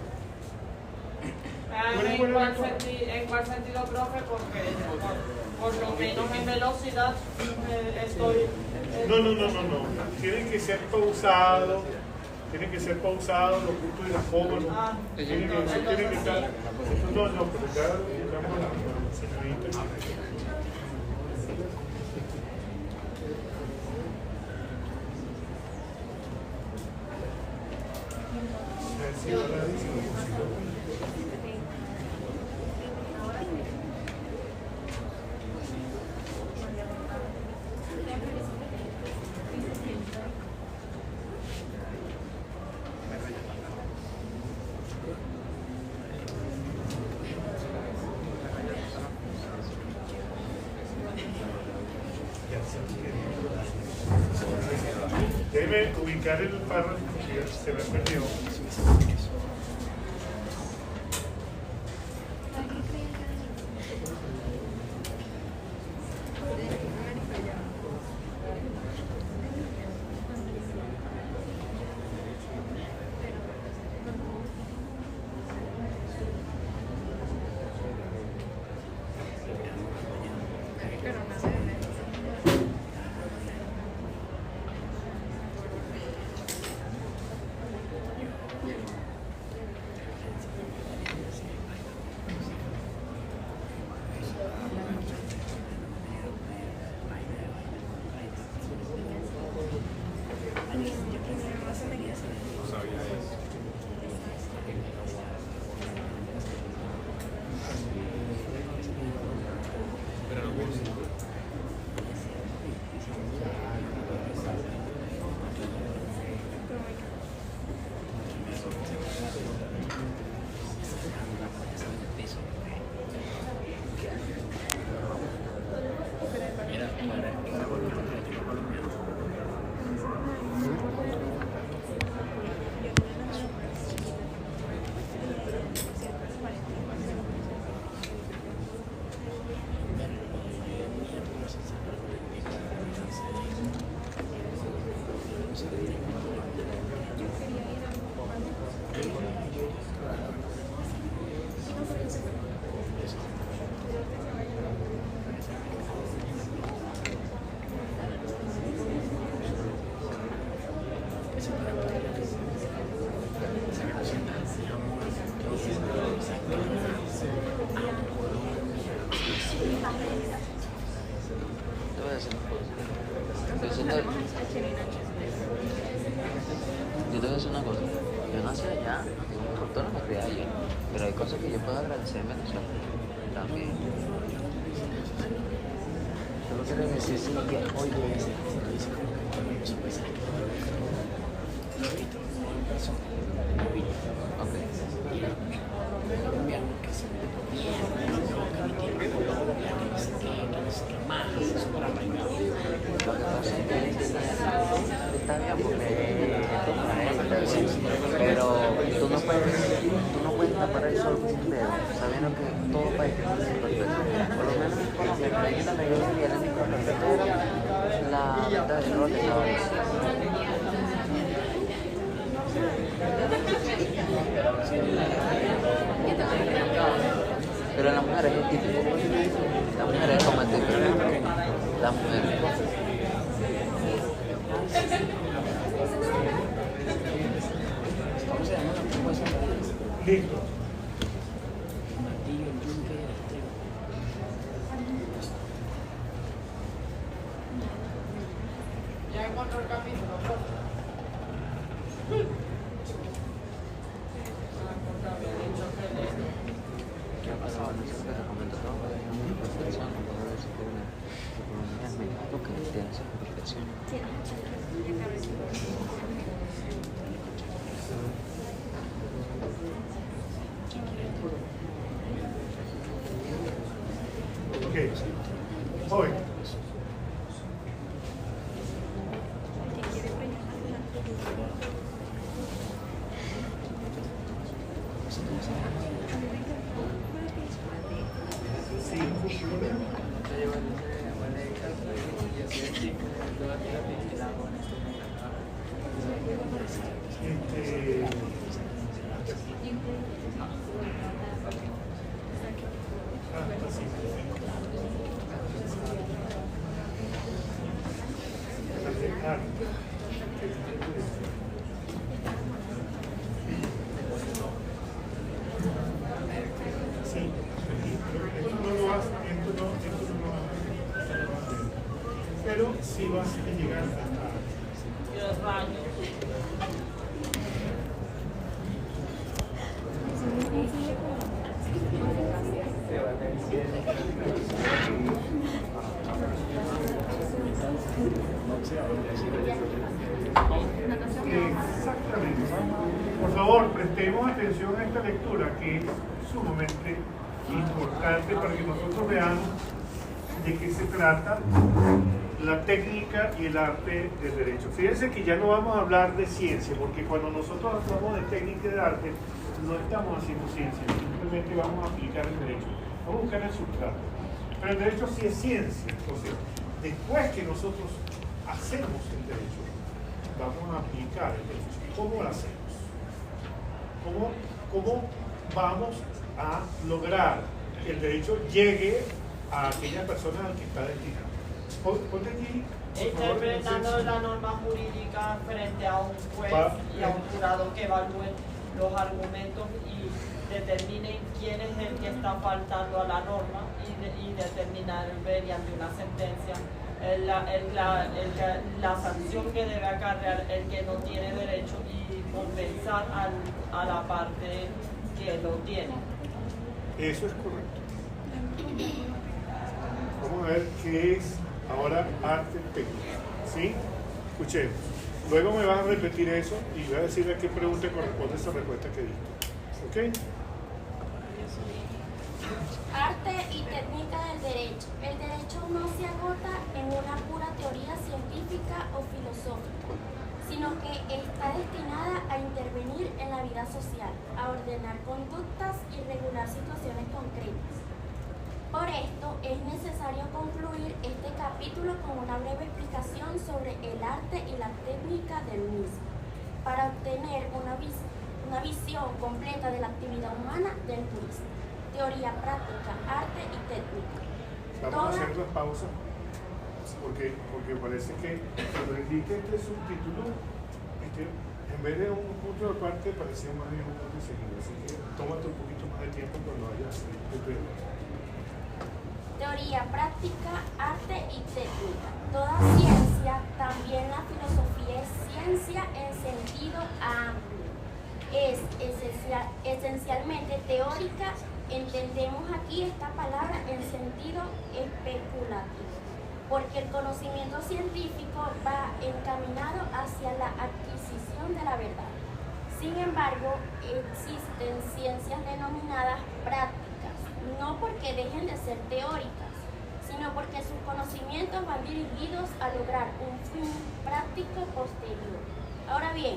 ¿En cuál sentido, profe? Porque por lo menos en velocidad estoy... No. Tiene que ser pausado. Tiene que ser pausado los puntos y las comas. Tiene que estar... No, pero ya digamos la señorita. Déjeme ubicar el párrafo que se me perdió. Yo te voy a decir una cosa, yo nací allá, por todo me crié allá, pero hay cosas que yo puedo agradecer en Venezuela también. Solo quiero decir sí que oye, está bien porque pero tú no puedes tapar el sol con un dedo, sabiendo que todo país tiene un perfecto. Por lo menos en Colombia hay una ley que el único perfecto era la venta de drogas. Pero las mujeres es típico. Las mujeres es como típico. Las mujeres. ¿Cómo se llama la propuesta? Listo. Martillo, el yunque y el estribo. Ya encontró el capítulo. ¿Qué ha pasado? No sé qué se comentó todo. Una perfección, no puedo decir que una economía es México que tiene esa perfección. Ok. Joven. Pero sí vas a llegar a Y los baños. Exactamente. Por favor, prestemos atención a esta lectura que es sumamente importante para que nosotros veamos de qué se trata la técnica y el arte del derecho. Fíjense que ya no vamos a hablar de ciencia, porque cuando nosotros hablamos de técnica y de arte, no estamos haciendo ciencia, simplemente vamos a aplicar el derecho, vamos a buscar el sustrato. Pero el derecho sí es ciencia, o sea, después que nosotros hacemos el derecho, vamos a aplicar el derecho. ¿Cómo lo hacemos? ¿Cómo vamos a lograr que el derecho llegue a aquella persona al que está destinado? Ponte aquí, por favor, Interpretando la norma jurídica frente a un juez y a un jurado que evalúen los argumentos y determinen quién es el que está faltando a la norma y determinar mediante una sentencia la sanción que debe acarrear el que no tiene derecho y compensar a la parte que lo tiene. Eso es correcto. Vamos a ver qué es ahora arte técnica. ¿Sí? Escuchemos. Luego me vas a repetir eso y voy a decir a qué pregunta corresponde esa respuesta que diste. ¿Ok? Arte y técnica del derecho. El derecho no se agota en una pura teoría científica o filosófica, sino que está destinada a intervenir en la vida social, a ordenar conductas y regular situaciones concretas. Por esto es necesario concluir este capítulo con una breve explicación sobre el arte y la técnica del mismo, para obtener una visión completa de la actividad humana del jurista. Teoría práctica, arte y técnica. Vamos a hacer una pausa porque parece que cuando indique este subtítulo, en vez de un punto de parte, parecía más bien un punto de seguido. Así que tómate un poquito más de tiempo cuando vayas a hacer. Teoría práctica, arte y técnica. Toda ciencia, también la filosofía, es ciencia en sentido amplio. Es esencialmente teórica. Entendemos aquí esta palabra en sentido especulativo, porque el conocimiento científico va encaminado hacia la adquisición de la verdad. Sin embargo, existen ciencias denominadas prácticas, no porque dejen de ser teóricas, sino porque sus conocimientos van dirigidos a lograr un fin práctico posterior. Ahora bien,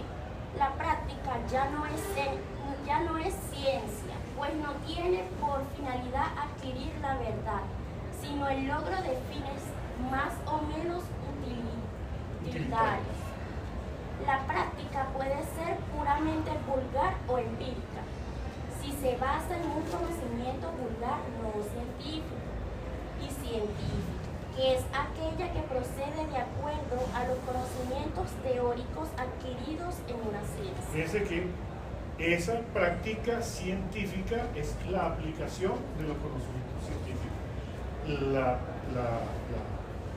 la práctica ya no es ciencia, pues no tiene por finalidad adquirir la verdad, sino el logro de fines más o menos utilitarios. La práctica puede ser puramente vulgar o empírica, si se basa en un conocimiento vulgar no científico, y científico, que es aquella que procede de acuerdo a los conocimientos teóricos adquiridos en una ciencia. Fíjense que esa práctica científica es la aplicación de los conocimientos científicos. La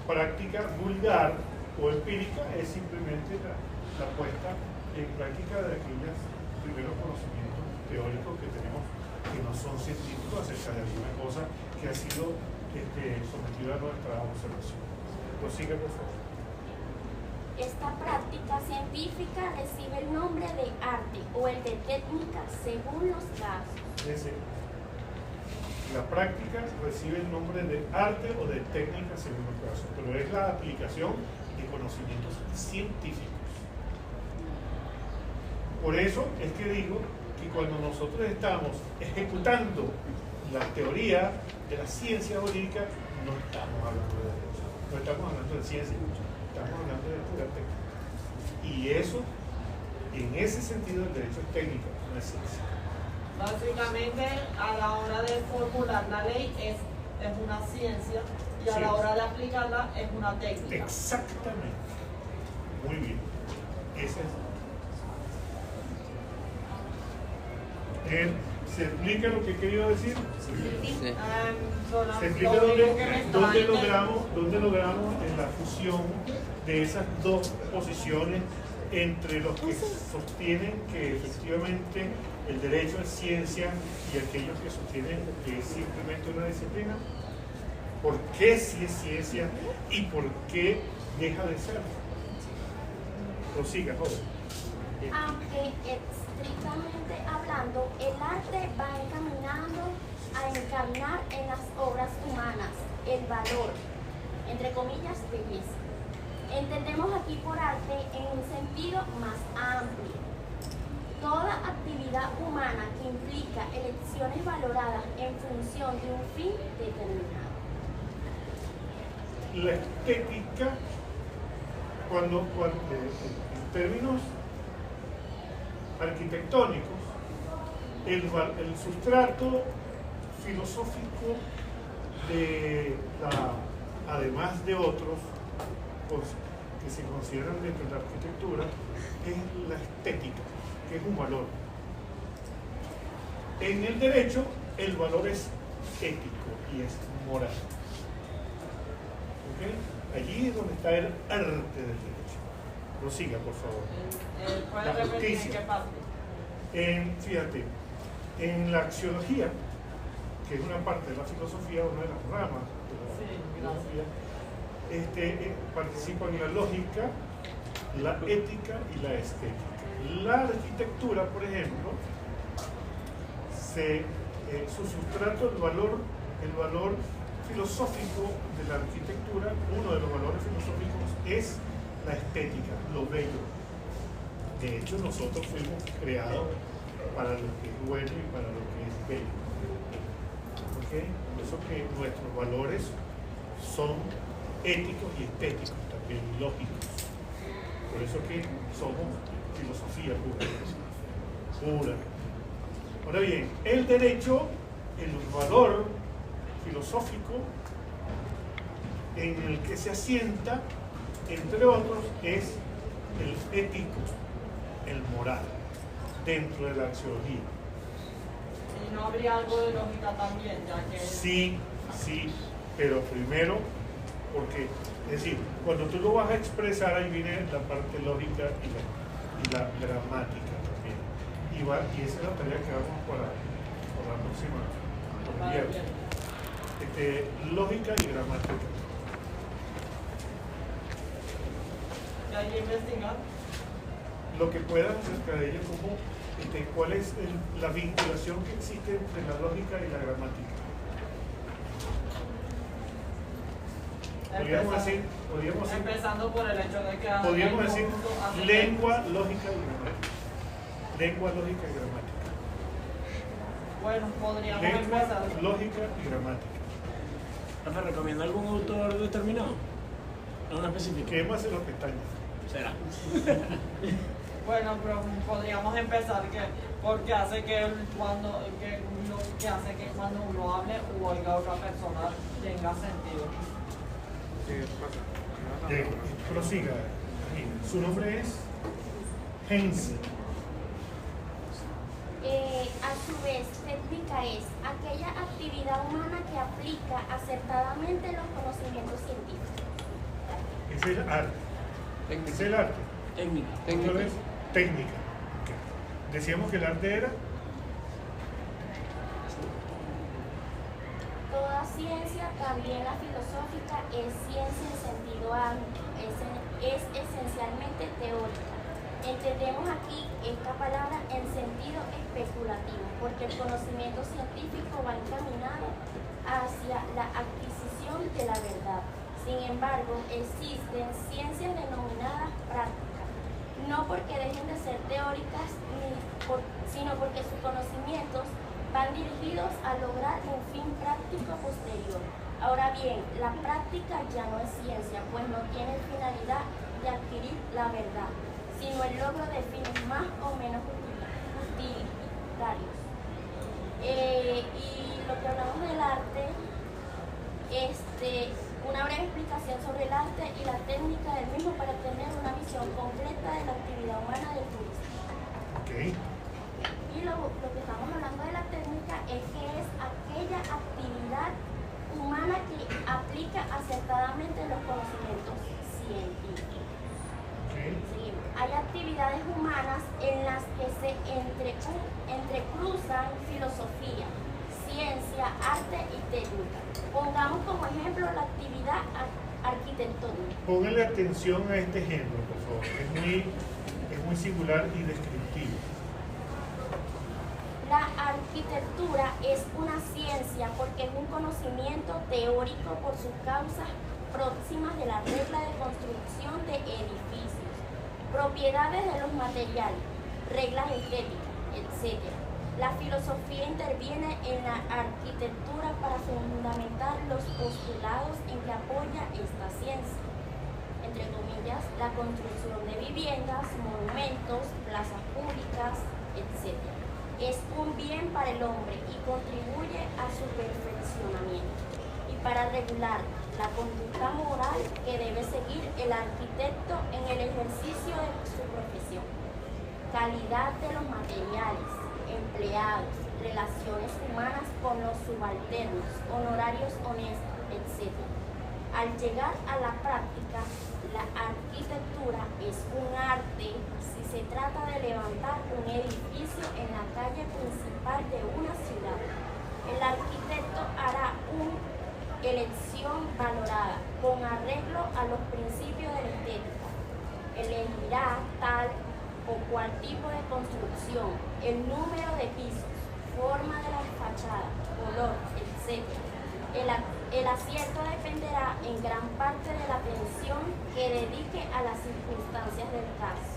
práctica vulgar o empírica es simplemente la puesta en práctica de aquellos primeros conocimientos teóricos que tenemos que no son científicos acerca de alguna cosa que ha sido sometida a nuestra observación. Prosiga, por favor. Esta práctica científica recibe el nombre de arte o el de técnica según los casos. Fíjense, la práctica recibe el nombre de arte o de técnica según los casos, pero es la aplicación de conocimientos científicos. Por eso es que digo que cuando nosotros estamos ejecutando la teoría de la ciencia jurídica, no estamos hablando de derecho, no estamos hablando de ciencia, estamos hablando de pura técnica. Y eso, en ese sentido, el derecho es técnico, no es ciencia. Básicamente, a la hora de formular la ley es una ciencia y a la hora de aplicarla es una técnica. Exactamente. Muy bien. Ese es. ¿Se explica lo que he querido decir? ¿Se explica dónde logramos en la fusión de esas dos posiciones entre los que sostienen que efectivamente el derecho es ciencia y aquellos que sostienen que es simplemente una disciplina? ¿Por qué sí es ciencia y por qué deja de ser? Prosiga, joven. Aunque estrictamente hablando, el arte va encaminando a encarnar en las obras humanas el valor, entre comillas, belleza. Entendemos aquí por arte en un sentido más amplio. Toda actividad humana que implica elecciones valoradas en función de un fin determinado. La estética, cuando en términos arquitectónicos, el sustrato filosófico además de otros que se consideran dentro de la arquitectura, es la estética, que es un valor. En el derecho, el valor es ético y es moral. ¿Ok? Allí es donde está el arte del derecho. Prosiga, por favor. ¿Puede La repetir en justicia. qué parte? Fíjate, en la axiología, que es una parte de la filosofía, una de las ramas de la filosofía, participan la lógica, la ética y la estética. La arquitectura, por ejemplo, su sustrato, el valor filosófico de la arquitectura, uno de los valores filosóficos es la estética, lo bello. De hecho, nosotros fuimos creados para lo que es bueno y para lo que es bello. ¿Okay? Por eso que nuestros valores son éticos y estéticos, también lógicos. Por eso que somos filosofía pura. Ahora bien, el derecho, el valor filosófico en el que se asienta, entre otros, es el ético, el moral, dentro de la axiología. ¿Y no habría algo de lógica también, ya que...? Sí, pero primero, porque, es decir, cuando tú lo vas a expresar, ahí viene la parte lógica y la gramática también. Y esa es la tarea que vamos por la próxima, por el viernes. Lógica y gramática. ¿Y hay que investigar? Lo que puedas acerca de ello, como cuál es la vinculación que existe entre la lógica y la gramática. Podríamos decir, empezando por el hecho de que podríamos decir lengua, lógica y gramática. Lengua, lógica y gramática. Bueno, podríamos Lengua, empezar. lógica y gramática. Rafa, ¿recomienda algún autor determinado? ¿Alguno específico? Quémase las pestañas. Será. Bueno, pero podríamos empezar porque hace que cuando uno hable o oiga a otra persona tenga sentido. Prosiga. Su nombre es Heinz. A su vez, técnica es aquella actividad humana que aplica acertadamente los conocimientos científicos. Es el arte. Es el arte. Técnica. Esto es técnica. Ok. Decíamos que el arte era Toda ciencia, también la filosófica, es ciencia en sentido amplio, es esencialmente teórica. Entendemos aquí esta palabra en sentido especulativo, porque el conocimiento científico va encaminado hacia la adquisición de la verdad. Sin embargo, existen ciencias denominadas prácticas, no porque dejen de ser teóricas, sino porque sus conocimientos van dirigidos a lograr un fin práctico posterior. Ahora bien, la práctica ya no es ciencia, pues no tiene finalidad de adquirir la verdad, sino el logro de fines más o menos utilitarios. Y lo que hablamos del arte, una breve explicación sobre el arte y la técnica del mismo para tener una visión concreta de la actividad humana del turismo. okay. Y lo que estamos hablando de la técnica es que es aquella actividad humana que aplica acertadamente los conocimientos científicos. Seguimos. Hay actividades humanas en las que se entrecruzan filosofía, ciencia, arte y técnica. Pongamos como ejemplo la actividad arquitectónica. Póngale atención a este ejemplo, por favor. Es muy singular y descriptivo. La arquitectura es una ciencia porque es un conocimiento teórico por sus causas próximas de la regla de construcción de edificios, propiedades de los materiales, reglas estéticas, etc. La filosofía interviene en la arquitectura para fundamentar los postulados en que apoya esta ciencia. Entre comillas, la construcción de viviendas, monumentos, plazas públicas, etc. Es un bien para el hombre y contribuye a su perfeccionamiento. Y para regular la conducta moral que debe seguir el arquitecto en el ejercicio de su profesión. Calidad de los materiales, empleados, relaciones humanas con los subalternos, honorarios honestos, etc. Al llegar a la práctica, la arquitectura es un arte si se trata de levantar un edificio en la calle principal de una ciudad. El arquitecto hará una elección valorada con arreglo a los principios de la estética. Elegirá tal o cual tipo de construcción, el número de pisos, forma de la fachada, color, etc. El acierto dependerá en gran parte de la atención que dedique a las circunstancias del caso.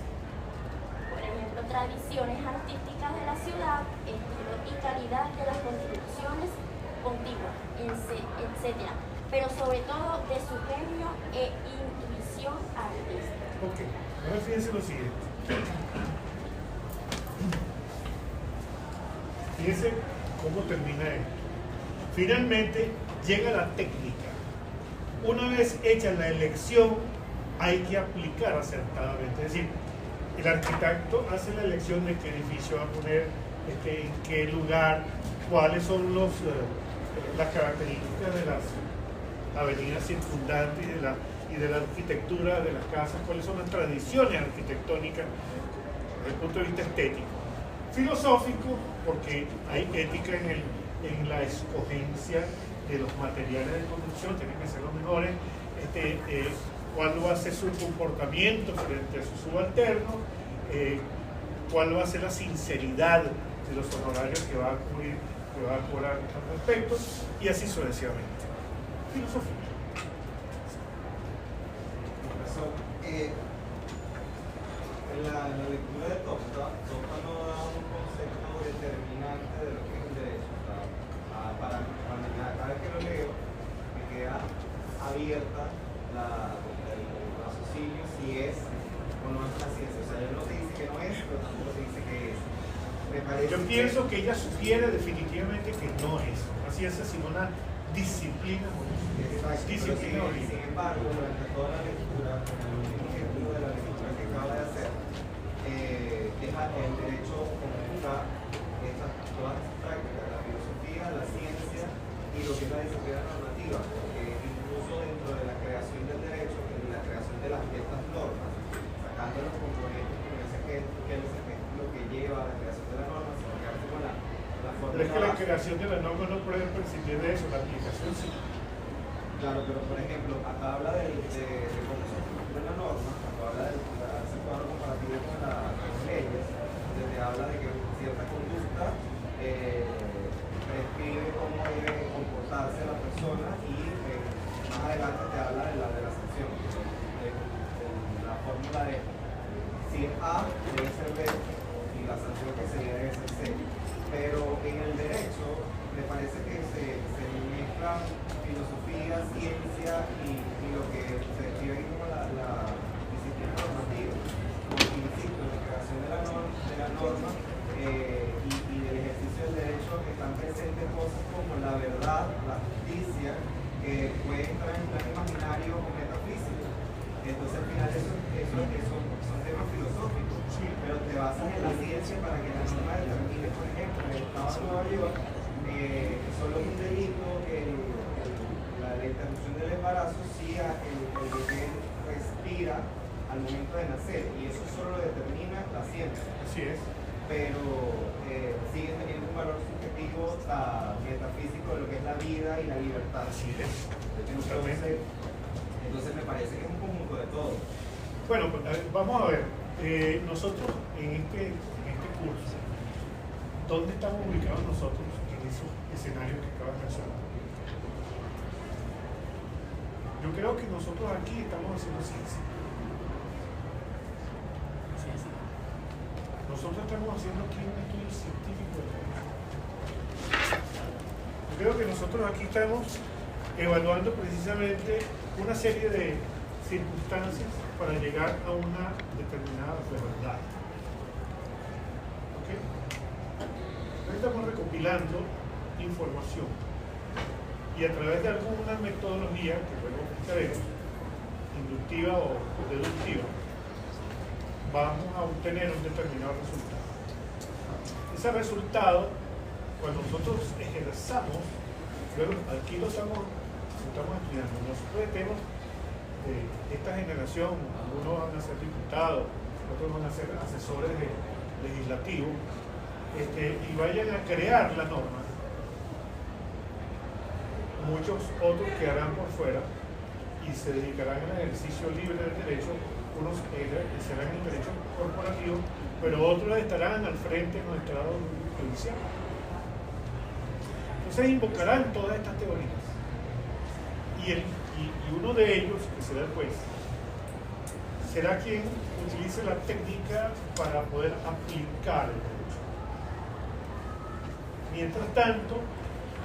Por ejemplo, tradiciones artísticas de la ciudad, estilo y calidad de las construcciones contiguas, etc. Pero sobre todo de su genio e intuición artística. Ok, ahora fíjense lo siguiente. Fíjense cómo termina esto. Finalmente llega la técnica. Una vez hecha la elección, hay que aplicar acertadamente. Es decir, el arquitecto hace la elección de qué edificio va a poner, en qué lugar, cuáles son las características de las avenidas circundantes y de la arquitectura de las casas, cuáles son las tradiciones arquitectónicas desde el punto de vista estético. Filosófico, porque hay ética en la escogencia de los materiales de construcción, tienen que ser los mejores, cuál va a ser su comportamiento frente a su subalterno, cuál va a ser la sinceridad de los honorarios que va a cobrar al respecto, y así sucesivamente. Filosofía. En la lectura de Tosca no da un concepto determinante de lo que es el derecho. Para cada vez que lo leo, me queda abierta el raciocinio si es o no es una ciencia. O sea, él no te dice que no es, pero tampoco te dice que es. Me parece Yo pienso que ella sugiere definitivamente que no es una ciencia, sino una disciplina jurídica. Exacto, Disciplina pero jurídica. sin embargo, durante toda la lectura, con el último ejemplo de la lectura que acaba de hacer, el derecho conjuga todas estas prácticas, la filosofía, la ciencia y lo que es la disciplina normativa, porque incluso dentro de la creación del derecho, en la creación de estas normas, sacando los componentes como ese que es lo que lleva a la creación de la norma, sino que como la forma. Pero es que la creación de la norma no puede prescindir de eso, la aplicación sí. Claro, pero por ejemplo, acá habla de cómo se estructura la norma, acá habla de hacer cuadro comparativo con las leyes, donde te habla de que cierta conducta prescribe cómo debe comportarse la persona y más adelante te habla de la sanción, de la fórmula de si es A debe ser B y la sanción que sería debe ser C. Pero en el derecho me parece que se mezclan filosofía, ciencia y lo que se describe ahí como la disciplina normativa. Como insisto, en la creación de la norma y del ejercicio del derecho están presentes cosas como la verdad, la justicia, que puede entrar en plan imaginario o metafísico. Entonces al final eso son temas filosóficos, pero te basas en la ciencia para que la norma determine, por ejemplo, en el estado de Nueva York, solo es un delito la interrupción del embarazo si el bebé respira al momento de nacer, y eso solo lo determina la ciencia. Así es. Pero sigue teniendo un valor subjetivo metafísico de lo que es la vida y la libertad. Así es. Entonces me parece que es un conjunto de todo. Bueno, pues, vamos a ver. Nosotros en este curso, ¿dónde estamos ubicados nosotros en esos escenarios que acabas de mencionar? Yo creo que nosotros aquí estamos haciendo ciencia. Nosotros estamos haciendo aquí un estudio científico de la vida. Yo creo que nosotros aquí estamos evaluando precisamente una serie de circunstancias para llegar a una determinada verdad. ¿Ok? Entonces estamos recopilando información y a través de alguna metodología que luego explicaremos, inductiva o deductiva, vamos a obtener un determinado resultado. Ese resultado, cuando nosotros ejerzamos, luego aquí lo estamos estudiando, nosotros tenemos esta generación, algunos van a ser diputados, otros van a ser asesores legislativos, y vayan a crear la norma. Muchos otros quedarán por fuera y se dedicarán al ejercicio libre del derecho. Unos serán en el derecho corporativo, pero otros estarán al frente de nuestro estado judicial. Entonces invocarán todas estas teorías. Y uno de ellos, que será el juez, será quien utilice la técnica para poder aplicar el derecho. Mientras tanto,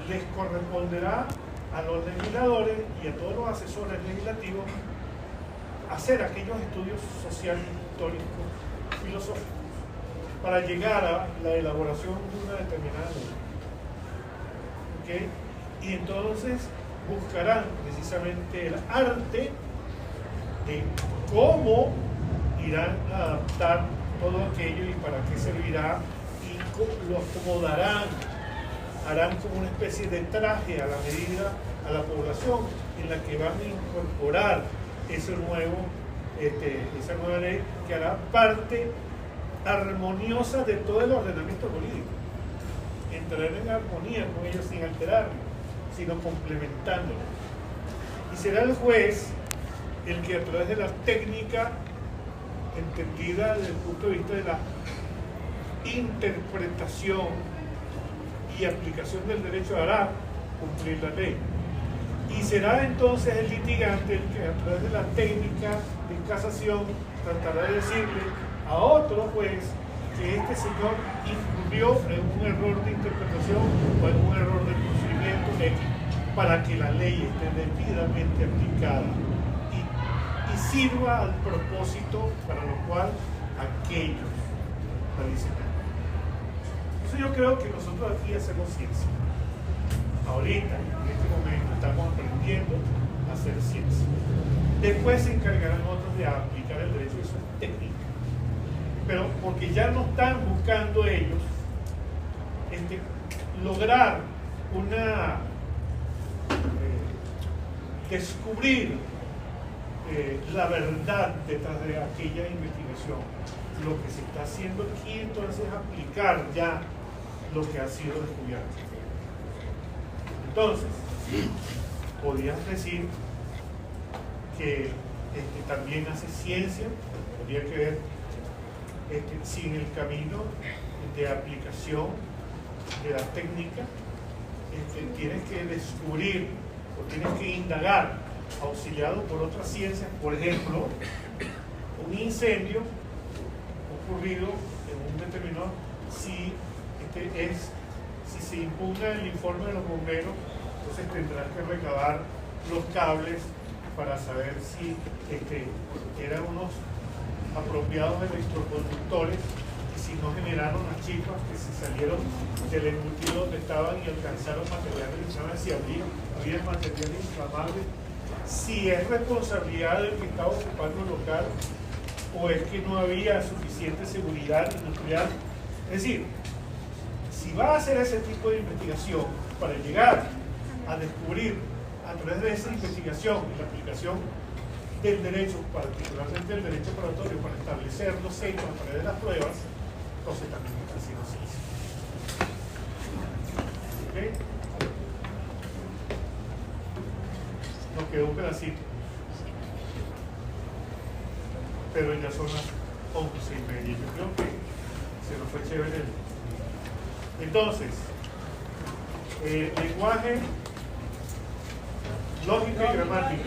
les corresponderá a los legisladores y a todos los asesores legislativos hacer aquellos estudios sociales, históricos, filosóficos, para llegar a la elaboración de una determinada ley. ¿Okay? Y entonces buscarán precisamente el arte de cómo irán a adaptar todo aquello y para qué servirá, y lo acomodarán, harán como una especie de traje a la medida a la población en la que van a incorporar esa nueva ley que hará parte armoniosa de todo el ordenamiento jurídico. Entrar en armonía con ellos sin alterarlo, sino complementándolo. Y será el juez el que a través de la técnica entendida desde el punto de vista de la interpretación y aplicación del derecho hará cumplir la ley. Y será entonces el litigante el que a través de la técnica de casación tratará de decirle a otro juez que este señor incurrió en un error de interpretación o en un error de procedimiento X para que la ley esté debidamente aplicada y y sirva al propósito para lo cual aquellos la diseñaron. Entonces yo creo que nosotros aquí hacemos ciencia. Ahorita, en este momento, estamos aprendiendo a hacer ciencia. Después se encargarán otros de aplicar el derecho, eso es técnica. Pero porque ya no están buscando ellos lograr una descubrir la verdad detrás de aquella investigación. Lo que se está haciendo aquí entonces es aplicar ya lo que ha sido descubierto. Entonces, podrías decir que también hace ciencia, tendría que ver si en el camino de aplicación de la técnica tienes que descubrir o tienes que indagar, auxiliado por otras ciencias, por ejemplo, un incendio ocurrido en un determinado, si se impugna el informe de los bomberos, entonces tendrás que recabar los cables para saber si eran unos apropiados electroconductores y si no generaron las chispas que se salieron del embutido donde estaban y alcanzaron materiales inflamables, si había materiales inflamables, si es responsabilidad del que estaba ocupando el local o es que no había suficiente seguridad industrial. Es decir, si va a hacer ese tipo de investigación para llegar a descubrir a través de esa investigación y la aplicación del derecho, particularmente el derecho probatorio, para establecer los hechos a través de las pruebas, entonces también está haciendo ciencia. ¿Okay? Nos quedó un pedacito, pero ya son las 11:30. Yo creo que se nos fue chévere. Entonces, lenguaje, lógica y gramática.